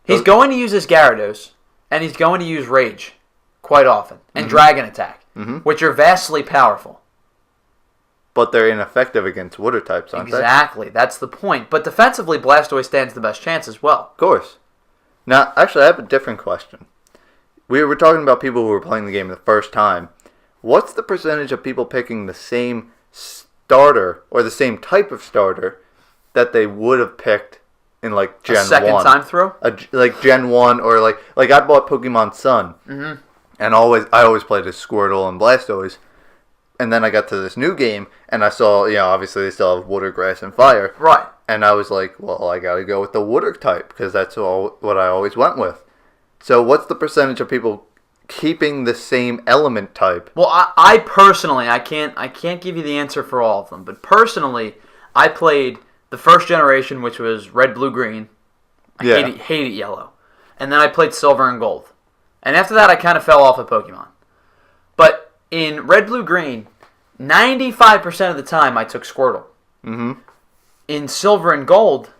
he's going to use his Gyarados, and he's going to use Rage quite often, and Dragon Attack, which are vastly powerful. But they're ineffective against water types, aren't they? Exactly, that's the point. But defensively, Blastoise stands the best chance as well. Of course. Now, actually, I have a different question. We were talking about people who were playing the game the first time. What's the percentage of people picking the same starter, or the same type of starter, that they would have picked in, like, Gen 1? A second time through? Like, Gen 1, or, like I bought Pokemon Sun. Mm-hmm. And I always played as Squirtle and Blastoise. And then I got to this new game, and I saw, obviously they still have water, grass, and fire. Right. And I was like, well, I got to go with the water type, because that's what I always went with. So what's the percentage of people keeping the same element type? Well, I personally, I can't give you the answer for all of them, but personally, I played the first generation, which was red, blue, green. I hated yellow. And then I played silver and gold. And after that, I kind of fell off of Pokemon. But in red, blue, green, 95% of the time, I took Squirtle. Mm-hmm. In silver and gold,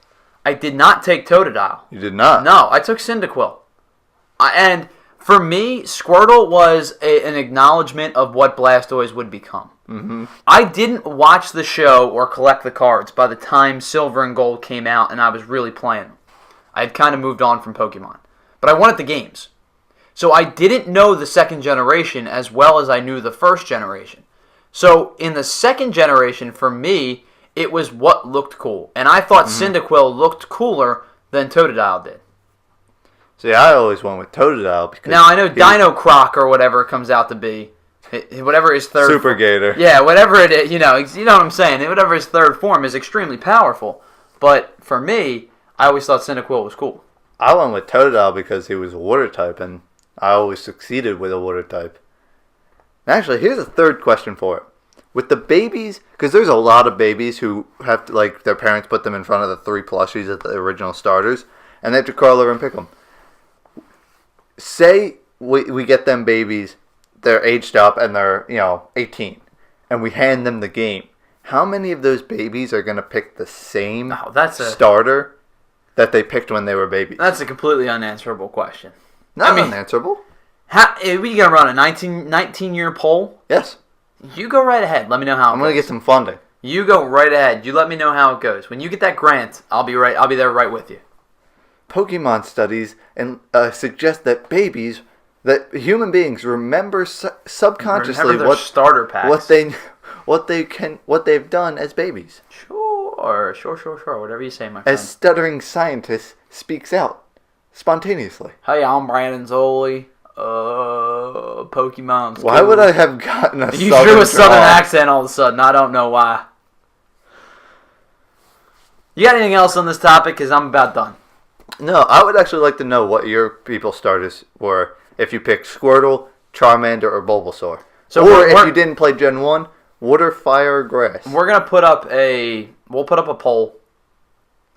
I did not take Totodile. You did not? No, I took Cyndaquil. And for me, Squirtle was an acknowledgement of what Blastoise would become. Mm-hmm. I didn't watch the show or collect the cards by the time Silver and Gold came out and I was really playing them. I had kind of moved on from Pokemon. But I wanted the games. So I didn't know the second generation as well as I knew the first generation. So in the second generation, for me, it was what looked cool. And I thought Cyndaquil looked cooler than Totodile did. See, I always went with Totodile because now I know Dino Croc or whatever it comes out to be, whatever his third Super Gator. Yeah, whatever it is, you know what I'm saying. Whatever his third form is, extremely powerful. But for me, I always thought Cyndaquil was cool. I went with Totodile because he was a water type, and I always succeeded with a water type. Actually, here's a third question for it. With the babies, because there's a lot of babies who have to, like, their parents put them in front of the 3 plushies of the original starters, and they have to crawl over and pick them. Say we get them babies, they're aged up and they're, 18, and we hand them the game. How many of those babies are going to pick the same starter that they picked when they were babies? That's a completely unanswerable question. Not unanswerable. Are we going to run a 19-year poll? Yes. You go right ahead. Let me know how it goes. I'm going to get some funding. You go right ahead. You let me know how it goes. When you get that grant, I'll be there right with you. Pokemon studies and suggest that human beings remember subconsciously what starter packs, what they've done as babies. Sure. Whatever you say, my friend. As stuttering scientist speaks out. spontaneously. Hey, I'm Brandon Zulli. Pokemon's Why would I have gotten a You southern drew a southern draw? accent all of a sudden. I don't know why. You got anything else on this topic? Because I'm about done. No, I would actually like to know what your people starters were if you picked Squirtle, Charmander, or Bulbasaur. Or if you didn't play Gen 1, water, fire, or grass. We're going to put up we'll put up a poll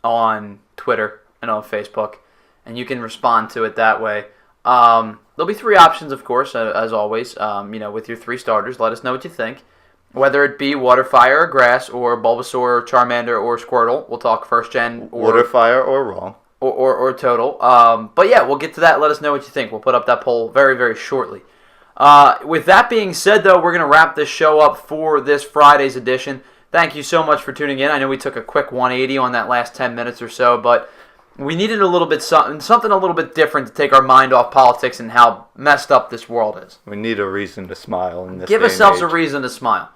on Twitter and on Facebook, and you can respond to it that way. There'll be 3 options, of course, as always. With your 3 starters, let us know what you think. Whether it be water, fire, or grass, or Bulbasaur, Charmander, or Squirtle. We'll talk first gen. Or water, fire, or wrong. Or total. But yeah, we'll get to that. Let us know what you think. We'll put up that poll very, very shortly. With that being said, though, we're going to wrap this show up for this Friday's edition. Thank you so much for tuning in. I know we took a quick 180 on that last 10 minutes or so, but we needed a little bit something a little bit different to take our mind off politics and how messed up this world is. We need a reason to smile in this Give day and ourselves a age. reason to smile.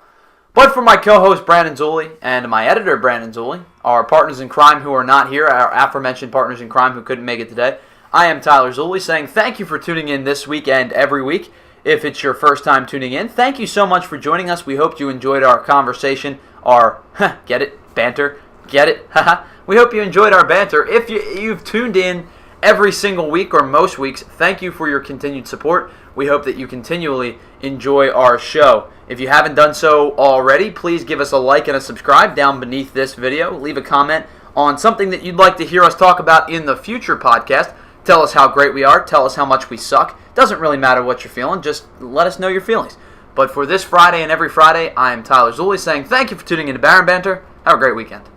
But for my co-host Brandon Zulli and my editor Brandon Zulli, our partners in crime who are not here, our aforementioned partners in crime who couldn't make it today, I am Tyler Zulli saying thank you for tuning in this week and every week. If it's your first time tuning in, thank you so much for joining us. We hope you enjoyed our conversation, our, get it, banter, get it, haha. We hope you enjoyed our banter. If you've tuned in every single week or most weeks, thank you for your continued support. We hope that you continually enjoy our show. If you haven't done so already, please give us a like and a subscribe down beneath this video. Leave a comment on something that you'd like to hear us talk about in the future podcast. Tell us how great we are. Tell us how much we suck. Doesn't really matter what you're feeling. Just let us know your feelings. But for this Friday and every Friday, I am Tyler Zulli saying thank you for tuning in to Banter. Have a great weekend.